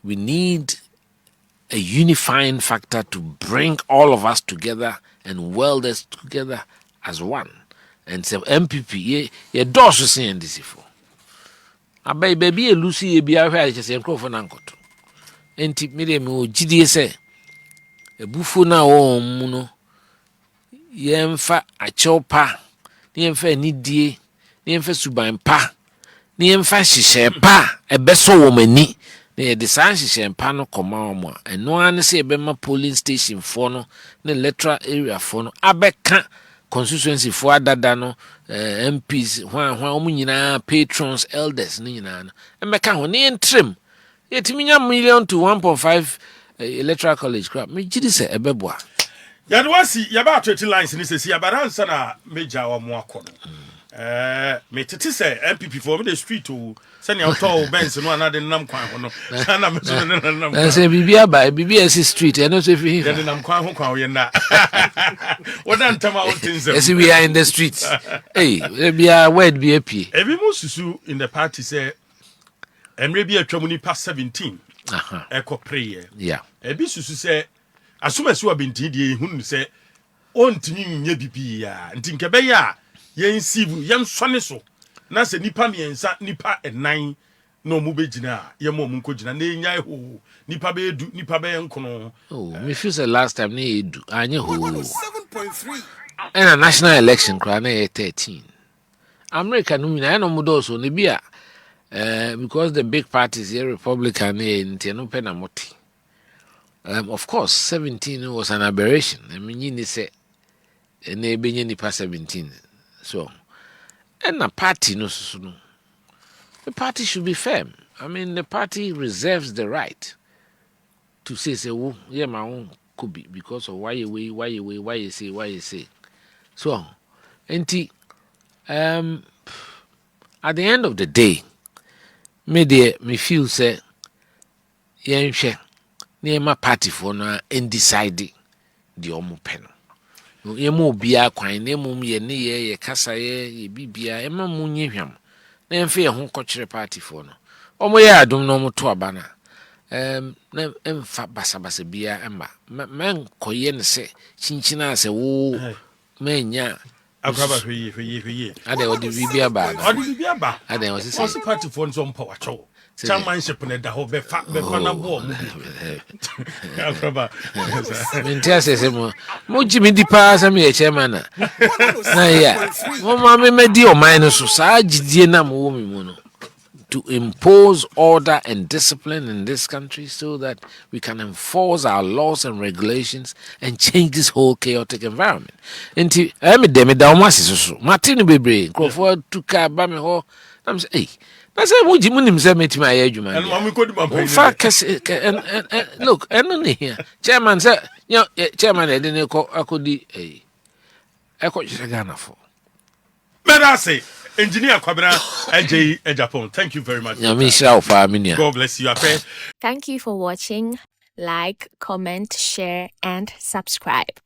we need a unifying factor to bring all of us together and weld us together as one. And say MPP ye dosu say NDC for. Abai baby e Lucy e bia hwa che say nkrofo na nkoto. Enti me de me o gidie say ebufu na wo mu no yemfa achopa, yemfa anidie, yemfa suban pa, yemfa hihye pa ebeso wo mani. Na ye de san hihye pa no koma omo a eno an say ebema polling station for no na electoral area for no abeka constituency for dada no MPs hwan omunyina patrons elders ni nyina no emeka ho ne entrim yetiminya million to 1.5 electoral college crap me gidi se ebeboa yadwasi yaba 20 lines ni sesi yabaransa na meja wa mo akono me tete se MPP for me the street to send your tall bench no anade nam kwan ho no na me so nam kwan say bibia ba bibia si street and no say fi de nam kwan ho kwan ye na wodan tama on things yes we are in the streets hey bibia word be apie ebi mo susu in the party say emre bi atwamu ni past 17 eko prayer yeah ebi susu say asumasi wa binti die hunu say ontimi nye bibia ntinkebe ya yen sivu yen sone so na se nipa miensa nipa enan no mu begina ye mo mu nkogina na enya ho nipa be edu nipa be nkono. Oh me feel say last time na edu anye ho 7.3 and a national election cry na 13 America no mina no mudo so ne bia because the big parties here Republican and no penamoti. Of course 17 was an aberration. I mean you say na ebenye nipa 17. So, and a party no. The party should be firm. I mean, the party reserves the right to say, yeah, my own could be because of why you say. So, auntie, at the end of the day, me feel say, near my party for now, and decide the omu pen. Ye mo bia kwan na mum ye ne ye kasa ye bibia e ma mu nyehwam na emfe ho kɔkyere party for no omo ye adom no mo to abana na emfa basabasa bia emba men koye ne se chinchina se wo menya akraba hwe ade odi bibia ba ade o se party for nso mpa wacho chairmanship ne da ho be fa na bo mu akraba mentia se mo jimi di pa sa me chairman na ya mo ma me di o man so sa gidie na mo wo mi mu no to impose order and discipline in this country so that we can enforce our laws and regulations and change this whole chaotic environment. Enti me da o masisi so Martin bebre crofo tuka ba me ho I'm say hey na say mo jimu nim say metima aye adwuma and mama ko di ma look eno here chairman say chairman e dey akodi ekọ Ghana for Medase Engineer Kwabena Agyei Agyepong, thank you very much. God bless you. Thank you for watching. Like, comment, share, and subscribe.